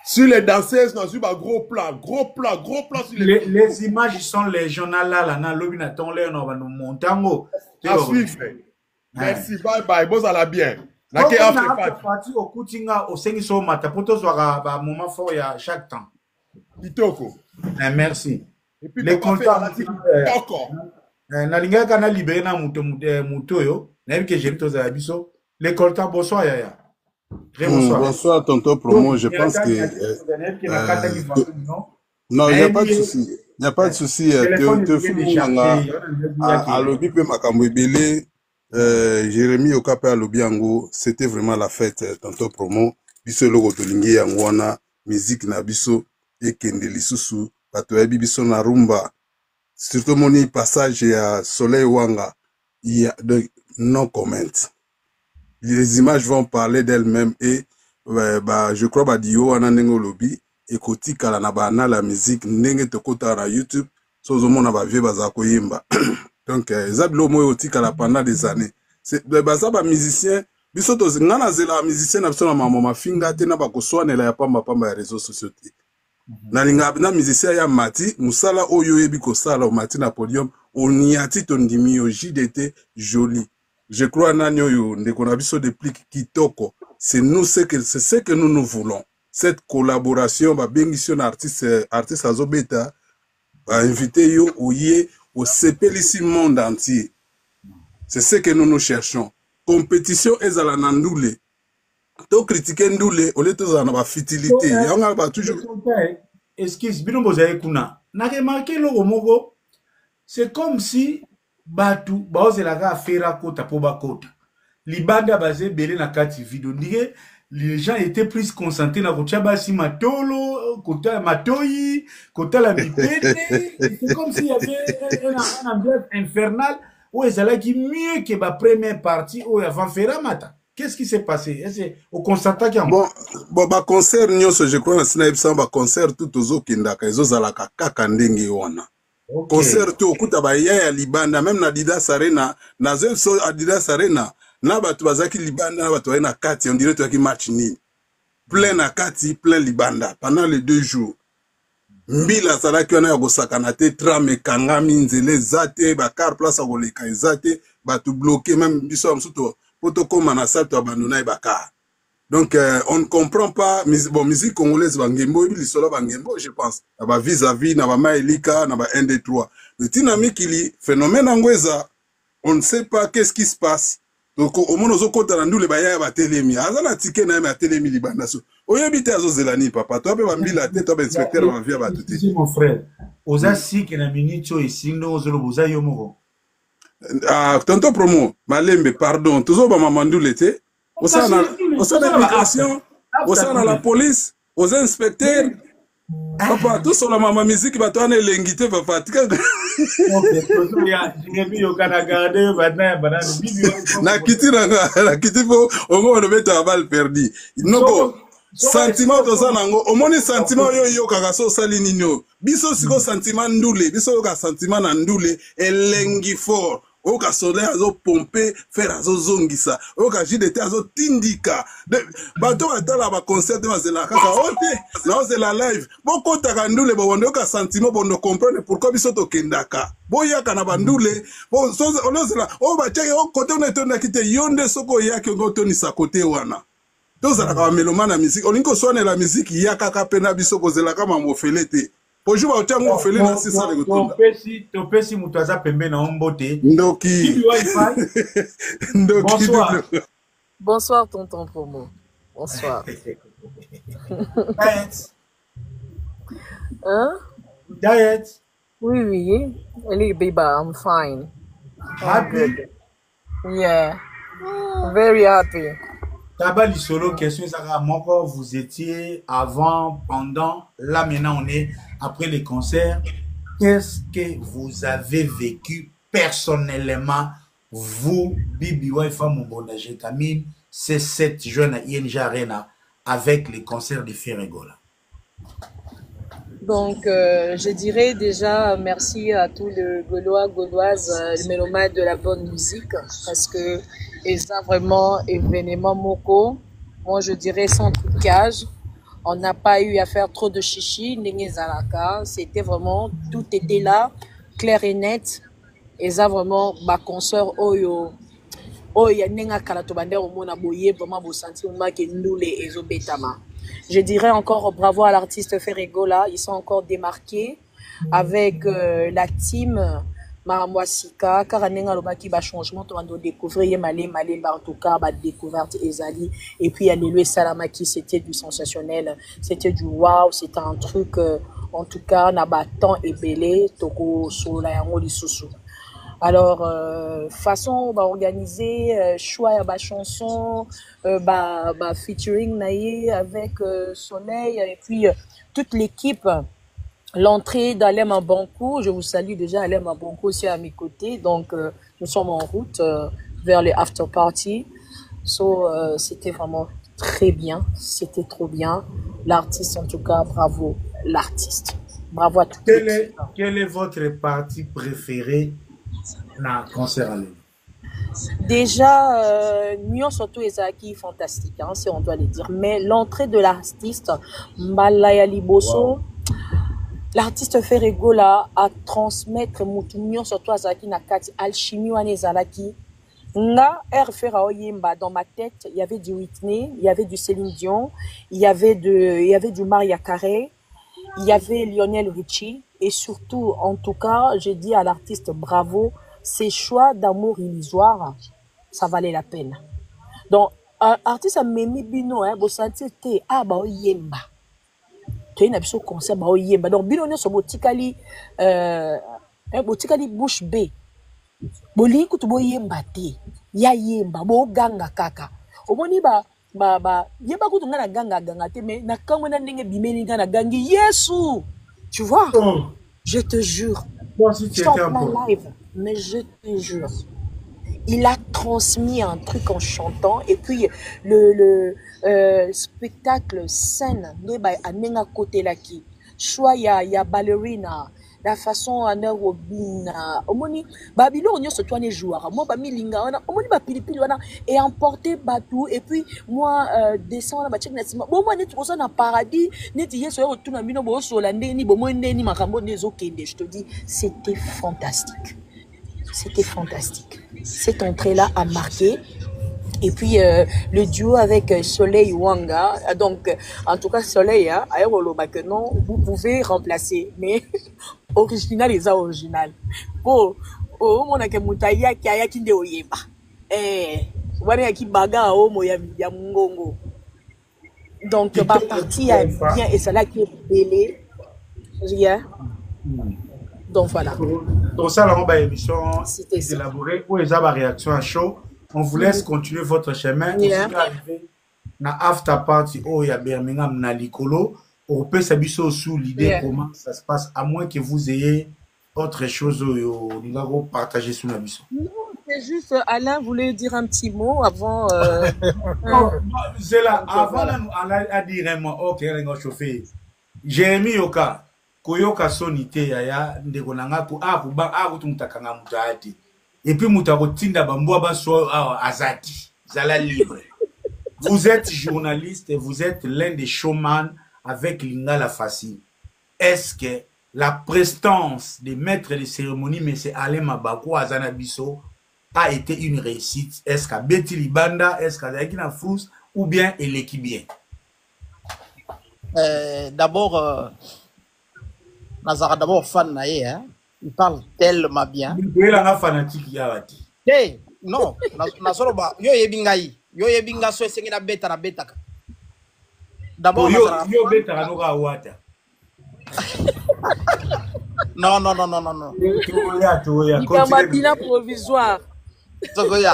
Speaker 6: Sur les danseuses, dans un gros plan sur
Speaker 1: les images sont légionales là, dans l'objet ton l'air on va nous montango.
Speaker 6: À suivre. Merci, bye bye, bon ça la bien.
Speaker 1: Na ke parti au kutinga au sengiso mata poto soira ba moment fort ya chaque temps.
Speaker 6: Kitoko.
Speaker 1: Merci.
Speaker 6: Et puis
Speaker 1: les contacts
Speaker 6: d'accord.
Speaker 1: Na linga kana libérer na muto yo, na que j'ai to za biso. Les coltas, bonsoir Yaya.
Speaker 7: Bonsoir tonton Promo, je pense que non, il n'y a pas de souci. Il n'y a pas de souci. Te fumanga à lobby pe makambo ebele Jérémy Okape à lobby yango, c'était vraiment la fête tonton Promo. Biso logo tolingi yango wana musique na biso ekende lisusu bato ya biso na rumba. Surtout moni passage ya Soleil Wanga, il y a no comment. Les images vont parler d'elles-mêmes et je crois que Dio a un lobby et côté kala na bana la musique ndenge te kota na YouTube so zo mona ba vie bazako yimba. Donc zablo mo oti kala pendant des années. C'est baza ba musicien biso to ngana zela musicien na biso na mama mafinga te na ba koswanela ya pamba ya réseaux sociaux. Na linga na musicien ya mati musala oyo yebi ko sala o mati na podium oniati tondimi yo JDT joli. Je crois c'est nous ce que nous voulons. Cette collaboration, bah bien artiste Azobeta, va inviter yo au CPLC monde entier. C'est ce que nous cherchons. Compétition est à la nandoule. To critiquer ndoule, au lieu de ça, on a futilité. On a toujours.
Speaker 1: Excuse, bino bozaye kuna. Na remarqué lo mogo. C'est comme si batu baozelaka afera kota po bakota libanda basé belé na kati video ndike les gens étaient plus concentrés na kotia basi matolo kota matoyi kota la mipene. C'est comme s'il y avait un ambiance infernal où ezalaki mieux que la première partie où avant fera mata. Qu'est-ce qui s'est passé? Au constatat qu'il y a
Speaker 7: bon concert nyonso je crois na sina ebsamba concert tout ozo kindaka ezozalaka kaka ndenge wana. Okay. Concert au kuta ba ya libanda même na Adidas Arena na zeso Adidas Arena na batu bazaki libanda na batu na kati on dirait to ki match ni plein na kati plein libanda pendant les 2 jours mbila salaki wana ya kosakana te trame kangami nzele zate ba car place akoleka ezate batu bloqué même biso msuto poto koma na sato abandona ba car. Donc on ne comprend pas bon musique congolaise bangembo et lisolo bangembo je pense na vis-à-vis na ba maelika na ba 1 2 3 le dynamique il phénomène angweza on ne sait pas qu'est-ce qui se passe donc au moins ozo kota na ndule ba ya ba telemi azana ticket na ma telemi libanda so oyebite azo zelani papa to be bambila te to be inspecteur ba via ba tuti
Speaker 1: mon frère oza sik na minito isindo ozolo boza yo moko
Speaker 7: tonton Promo malembe pardon tozo ba mamandule te au sein de l'immigration, au sein de la police, aux inspecteurs. Papa, tout sur la maman musique, tu vas te donner l'ingité, papa. Na kiti faut au moins on met à balle perdu. Non, sentiment de ça, au moins sentiment yo kakaso sali nino. biso siko sentiment ndule biso ka sentiment na ndule elengi fort oka soleil azo pomper faire azo zongisa oka jidete azo tindika bato batala ba concert mazela kaka ote na ozela live bokota ka ndule bondo ka sentiment bondo comprendre pourquoi biso to kendaka boyaka na bandule bon ozela o ba cheke o kote on etonda kite yonde soko yake ngotoni sa kote wana tozala ka meloma na musique olingo soane la musique yaka ka pena biso kozela kama mofelete bonjour ba otango ofele na sisa le kotonda
Speaker 1: topesi mutu aza pembe na ombote
Speaker 7: ndoki
Speaker 1: bonsoir
Speaker 8: bonsoir tonton Promo bonsoir
Speaker 1: hein diet
Speaker 8: oui Ali Biba I'm fine
Speaker 1: happy
Speaker 8: yeah very happy.
Speaker 1: Taba Lisolo, question Sarah Moko, vous étiez avant, pendant, là maintenant on est après les concerts. Qu'est-ce que vous avez vécu personnellement, vous, Bibi Waifa Mubondaje Kamine, c'est cette jeune à ING Arena avec les concerts de Ferregola?
Speaker 8: Donc, je dirais déjà merci à tous les Gaulois, Gauloises, les mélomanes de la bonne musique, parce que ça vraiment événement Moko. Moi, je dirais sans trucage. On n'a pas eu à faire trop de chichi, n'engé zalaka. C'était vraiment, tout était là, clair et net. Et ça vraiment, ma consoeur Oyo. Oya nenga kalatobande au mona boye, vraiment, vous sentez que nous les ezobetama. Je dirais encore bravo à l'artiste Ferregola. Ils sont encore démarqués avec la team Maramwasika. Karanenga lobaki ba changement, on doit découvrir Malé, en tout cas, ba découverte Ezali. Et puis Alléluia Salamaki, c'était du sensationnel, c'était du wow, c'était un truc, en tout cas, na ba temps et belé, toko sola yango lisusu. Alors, façon bah, organiser, choix à chanson, featuring naïe avec Soleil et puis toute l'équipe. L'entrée d'Alem Abankou, je vous salue déjà, Alem Abankou aussi à mes côtés. Donc, nous sommes en route vers les after party. C'était vraiment très bien, c'était trop bien. L'artiste, en tout cas, bravo l'artiste. Bravo à tous.
Speaker 1: Quelle est votre partie préférée? Na concert à
Speaker 8: déjà, Nyon surtout Ezaki fantastique, hein, si on doit le dire. Mais l'entrée de l'artiste Malaya Liboso, l'artiste Ferregola à transmettre Nyon surtout Ezaki Nakati alchimie Anezalaki. Nga RFR Oyemba dans ma tête, il y avait du Whitney, il y avait du Céline Dion, il y avait du Maria Carey, il y avait Lionel Richie et surtout, en tout cas, j'ai dit à l'artiste bravo. Ces choix d'amour illusoire, ça valait la peine. Donc, artiste a memi bino, hein, bo sentir te, ah, ba oyemba. Tu es un concert, ba oyemba. Donc, bino ne so botikali, botikali bouche B. Boli kutu bo yemba te. Ya yemba, bo ganga kaka. Omoni yemba kutu ngana ganga te, mais na kango na ndenge bimeni ngana gangi, Yesu! Tu vois? Oh. Je te jure.
Speaker 1: Bon, si tu étais un peu.
Speaker 8: Live. Mais je te jure, il a transmis un truc en chantant et puis le spectacle scène à nenga côté là qui soit il y a ballerina la façon à nerobina omoni babilo nyo se toi les joueurs moi ba milinga wana omoni ba pilipili wana et emporter batou et puis moi descendre ba check na sima bon moi net ko na paradis net yeso yo tuna bino bo so la ndeni bo mo ndeni makambo nezo kende. Je te dis c'était fantastique. C'était fantastique. Cette entrée-là a marqué. Et puis, le duo avec Soleil Wanga. Donc, en tout cas, Soleil, hein, que non, vous pouvez remplacer. Mais, original est original. Oh, mon ake mutaya ki aya ki nde oyeba. Wane ki baga o mo ya mungongo. Donc, ma partie a bien, et c'est là qui est belé. Rien. Donc voilà.
Speaker 1: Pour ça, on va émission élaborée pour les réactions à chaud. On vous laisse continuer votre chemin.
Speaker 8: Yeah.
Speaker 1: Na after party, oh, il y a Birmingham, na Likolo. On peut s'habiller sous l'idée comment ça se passe, à moins que vous ayez autre chose à partager sous la mission.
Speaker 8: Non, c'est juste, Alain voulait dire un petit mot avant.
Speaker 1: C'est là, avant, Alain a dit vraiment, ok, on va chauffer. Jérémy Yoka. koyoka sonité yaya ndeko nanga ko akutumtakanga mutati. Et puis mutako tinda bambwa baso azati. Zala libre. Vous êtes journaliste et vous êtes l'un des showman avec Lingala Facile. Est-ce que la prestance des maîtres de cérémonie, M. Alain Mabako Azanabiso, a été une réussite? Est-ce qu'à Betty Libanda, est-ce qu'à Zakina Fous, ou bien elle est bien?
Speaker 3: D'abord, Nazara d'abord fan naïe, hein? Il parle tellement bien.
Speaker 1: Il est un fanatique Yawati.
Speaker 3: Hey, non, Nazoroba, yo yebingai, yo yebinga so esengina beta na beta. D'abord,
Speaker 1: yo beta na noga wata.
Speaker 3: Non.
Speaker 8: Ikambabina provisoire.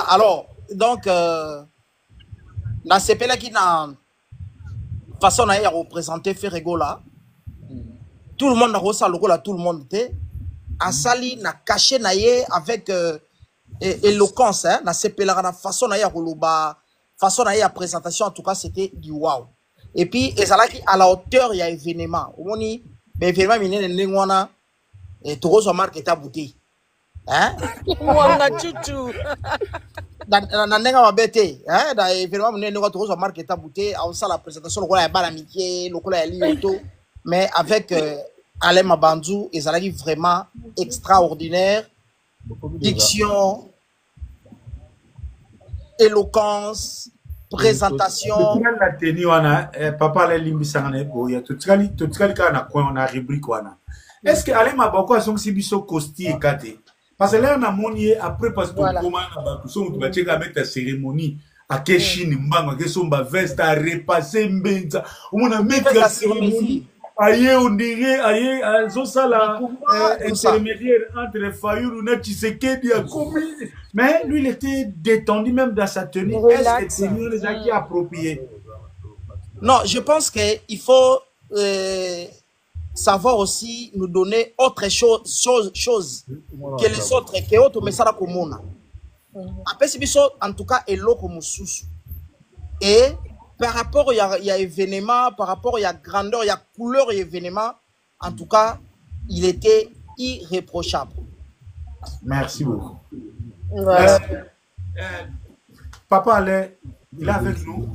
Speaker 3: Alors, donc, na sepela qui na façon à représenter Ferregola, tout le monde a reçu le là, tout le monde était. Asali na caché naie avec éloquence, hein, na sepela na façon à roloba, façon à présentation, en tout cas, c'était du wow. Et puis, à la hauteur, il y a événement. On dit, mais événement, il y a un lingwana, et tout le monde est à bouteille. Hein?
Speaker 8: Mwanga chuchu.
Speaker 3: Na nenga mabete, hein? Da événement, il y a un tout le monde est à bouteille. On sait la présentation, le roi est bas l'amitié, le roi est lié tout. Mais avec Alain Mabandou, ils allaient vraiment extraordinaire. Diction, éloquence, présentation.
Speaker 1: Papa a est-ce que Alain Mabako a son sibiso costi et kate? Parce que là, on a monié après parce que tu as mettre la cérémonie à Keshin, Mbanga, Kesomba Vest, à repasser Mbenza. On a mis la cérémonie. Aïe, on dirait, aïe, Zosala, intermédiaire entre Fayoul ou Tshisekedi a commis. Mais lui, il était détendu même dans sa tenue. Est-ce que c'est nous les acquis appropriés?
Speaker 3: Non, je pense qu'il faut savoir aussi nous donner autre chose que les autres, que autres, mais ça la commune. Après, c'est en tout cas, et l'eau comme sous. Et par rapport il y a événement, par rapport il y a grandeur, il y a couleur et événement, en tout cas, il était irréprochable.
Speaker 1: Merci beaucoup.
Speaker 8: Ouais.
Speaker 1: Papa Alain, il est avec nous.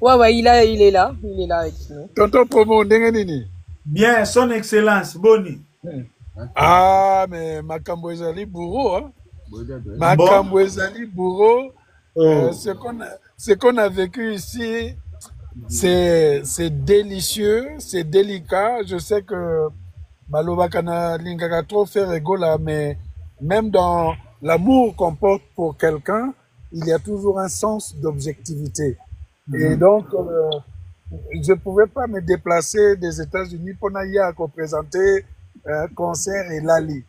Speaker 8: Ouais, il est là avec nous.
Speaker 9: Tonton Promo, ndengenini.
Speaker 1: Bien, son excellence, Boni.
Speaker 9: Ah, mais Makambo ezali bourreau, hein? Makambo ezali bourreau. Ce qu'on a vécu ici, c'est délicieux, c'est délicat. Je sais que Malobakana Lingaka trop fait rigoler, mais même dans l'amour qu'on porte pour quelqu'un, il y a toujours un sens d'objectivité. Et donc, je ne pouvais pas me déplacer des États-Unis pour aller représenter un concert et Lali.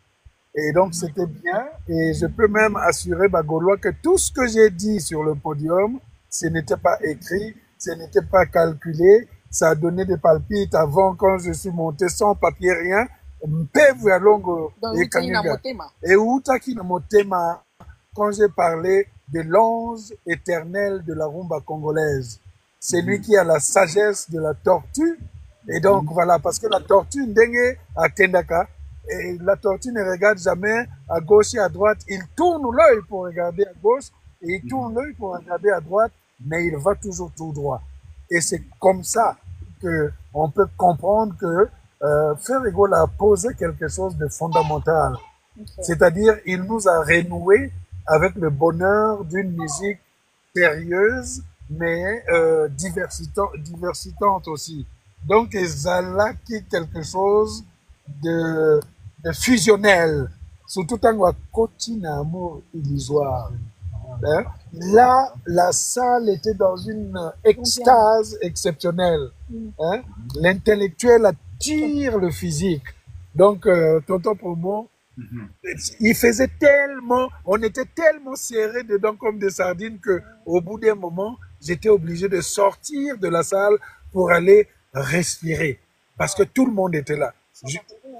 Speaker 9: Et donc, c'était bien. Et je peux même assurer Bagolois que tout ce que j'ai dit sur le podium, ce n'était pas écrit, ce n'était pas calculé. Ça a donné des palpites avant quand je suis monté sans papier, rien. Et Outaki na Motema, quand j'ai parlé de l'ange éternel de la rumba congolaise. C'est lui qui a la sagesse de la tortue. Et donc, voilà, parce que la tortue, ndenge à Kendaka, et la tortue ne regarde jamais à gauche et à droite. Il tourne l'œil pour regarder à gauche et il tourne l'œil pour regarder à droite, mais il va toujours tout droit. Et c'est comme ça que on peut comprendre que Ferregola a posé quelque chose de fondamental. C'est-à-dire, il nous a renoué avec le bonheur d'une musique sérieuse, mais diversitante aussi. Donc, Zala qui est quelque chose de fusionnel, surtout quand on a continué à amour illusoire. Hein? Là, la salle était dans une extase exceptionnelle. Hein? L'intellectuel attire le physique. Donc, Tonton Promo, il faisait tellement, on était tellement serrés dedans comme des sardines que, au bout d'un moment, j'étais obligé de sortir de la salle pour aller respirer. Parce que tout le monde était là.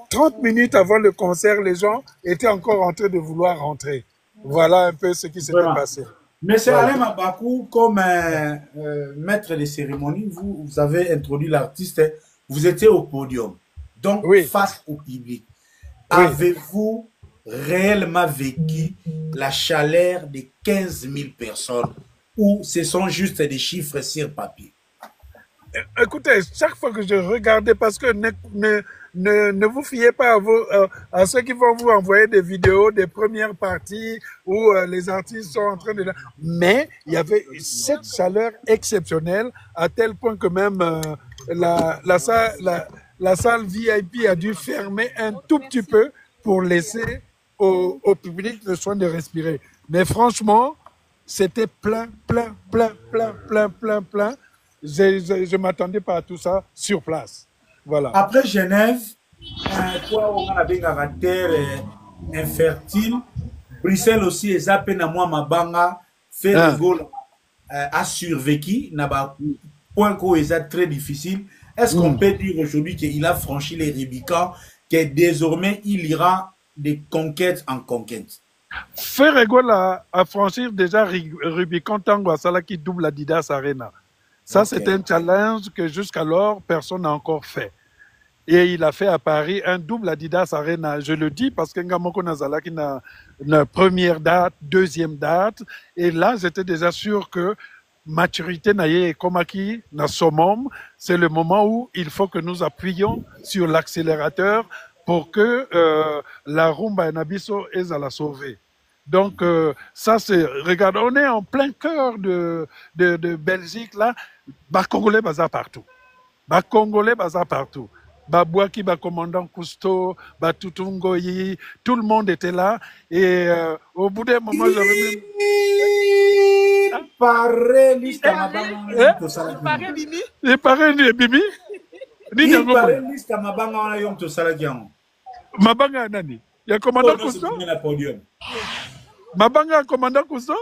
Speaker 9: 30 minutes avant le concert, les gens étaient encore en train de vouloir rentrer. Voilà un peu ce qui s'était passé.
Speaker 1: Monsieur Alain Mabakou, comme maître de cérémonie, vous avez introduit l'artiste, vous étiez au podium. Donc, face au public, avez-vous réellement vécu la chaleur de 15 000 personnes ou ce sont juste des chiffres sur papier?
Speaker 9: Écoutez, chaque fois que je regardais, parce que ne vous fiez pas à ceux qui vont vous envoyer des vidéos des premières parties où les artistes sont en train de... Mais il y avait cette chaleur exceptionnelle à tel point que même la salle VIP a dû fermer un tout petit peu pour laisser au public le soin de respirer. Mais franchement, c'était plein. Je ne m'attendais pas à tout ça sur place. Voilà.
Speaker 1: Après Genève, quoi, on a un caractère infertile. Bruxelles aussi, et zappé na moi mabanga, fait le goal a survécu. N'a pas point qu'on est très difficile. Est-ce qu'on peut dire aujourd'hui qu'il a franchi les Rubicons, que désormais il ira de conquête en conquête?
Speaker 9: Ferrego a franchi déjà Rubicon Tango à Salaki double Adidas Arena. Ça, c'est un challenge que jusqu'alors, personne n'a encore fait. Et il a fait à Paris un double Adidas Arena. Je le dis parce que Ngamoko Nazalaki n'a une première date, deuxième date. Et là, j'étais déjà sûr que maturité naye komaki na somom, c'est le moment où il faut que nous appuyions sur l'accélérateur pour que la rumba Nabiso ait à la sauver. Donc, ça, c'est... Regarde, on est en plein cœur de Belgique, là. Congolais, bazar partout. Congolais, bazar partout. Bouaki, commandant Cousteau, Tutungoyi, tout le monde était là. Et au bout d'un moment, j'avais même... Mabanga nani? Il y a commandant Cousteau? Mabanga commandant Cousteau?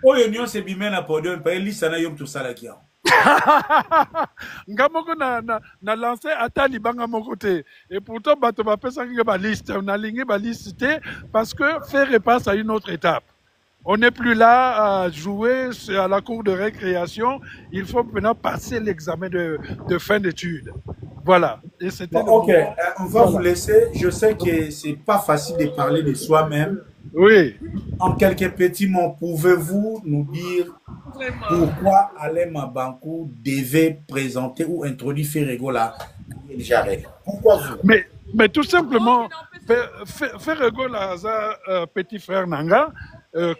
Speaker 1: Oh, union c'est bimé na podium, pa liste na yom to salaki.
Speaker 9: Ngamoko na lancé atali banga mon côté. Et pourtant bato ba pesa ki ba liste, on a ligné ba liste parce que faire repasse à une autre étape. On n'est plus là à jouer à la cour de récréation. Il faut maintenant passer l'examen de fin d'études. Voilà. Et c'était
Speaker 1: ok, on va vous laisser. Je sais que c'est pas facile de parler de soi-même.
Speaker 9: Oui.
Speaker 1: En quelques petits mots, pouvez-vous nous dire pourquoi Alain Mabankou devait présenter ou introduire Ferrego là? Pourquoi vous?
Speaker 9: Mais tout simplement, Ferrego là, petit frère Nanga,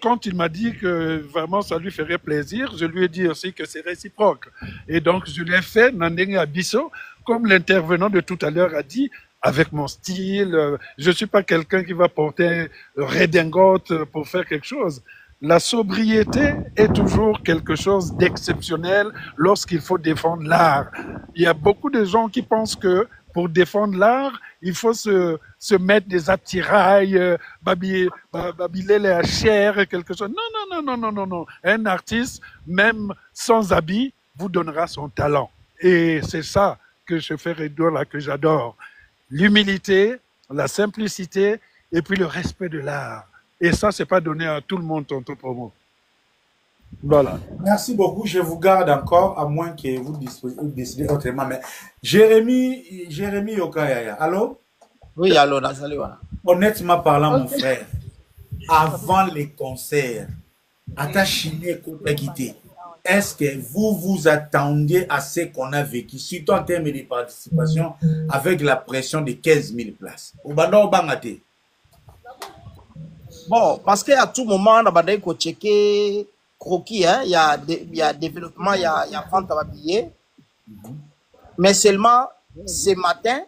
Speaker 9: quand il m'a dit que vraiment ça lui ferait plaisir, je lui ai dit aussi que c'est réciproque. Et donc je l'ai fait Nandenge Abisso, comme l'intervenant de tout à l'heure a dit, avec mon style. Je ne suis pas quelqu'un qui va porter redingote pour faire quelque chose. La sobriété est toujours quelque chose d'exceptionnel lorsqu'il faut défendre l'art. Il y a beaucoup de gens qui pensent que pour défendre l'art, il faut se mettre des attirails, babiller la chair, quelque chose. Non. Un artiste, même sans habit, vous donnera son talent. Et c'est ça que je fais là, que j'adore. L'humilité, la simplicité et puis le respect de l'art. Et ça, c'est pas donné à tout le monde, tonton Promo. Voilà.
Speaker 1: Merci beaucoup. Je vous garde encore, à moins que vous décidez autrement. Mais Jérémy Yokayaya, allô?
Speaker 3: Oui, allô, salut.
Speaker 1: Honnêtement parlant, mon frère, avant les concerts, est-ce que vous vous attendiez à ce qu'on a vécu, surtout en termes de participation, avec la pression de 15 000 places?
Speaker 3: Bon, parce qu'à tout moment, on a checké croquis, hein? Il y a développement, il y a vente à billets. Mais seulement ce matin,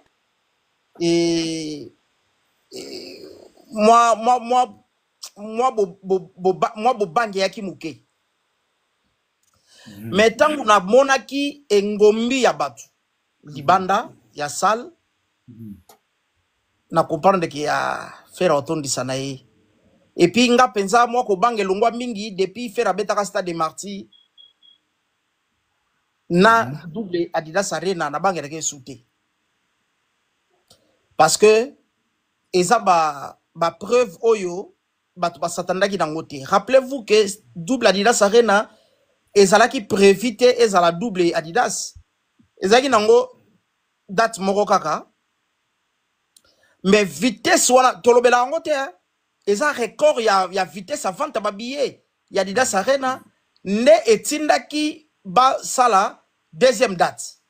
Speaker 3: et moi, bangi yaki muke. Mais tant qu'on a monaki engombi ya batu, libanda, ya sal, na comprendre qu'il y a faire autant de sanaï. Et puis, nga pensa, moi, ko bange longwa mingi, depuis faire abeta stade de Marty, na double Adidas Arena, na bange reke souté. Parce que, eza ba preuve oyo, ba satanda ki dangote. Rappelez-vous que double Adidas Arena, ezala ki prévité, ezala double Adidas. Eza ki nango, date moko kaka, mais vitesse wana tolobela yango te hein. Eza record ya vitesse avant ta billet ya Adidas Arena nde etindaki ba sala deuxième date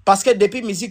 Speaker 3: parce que depuis musique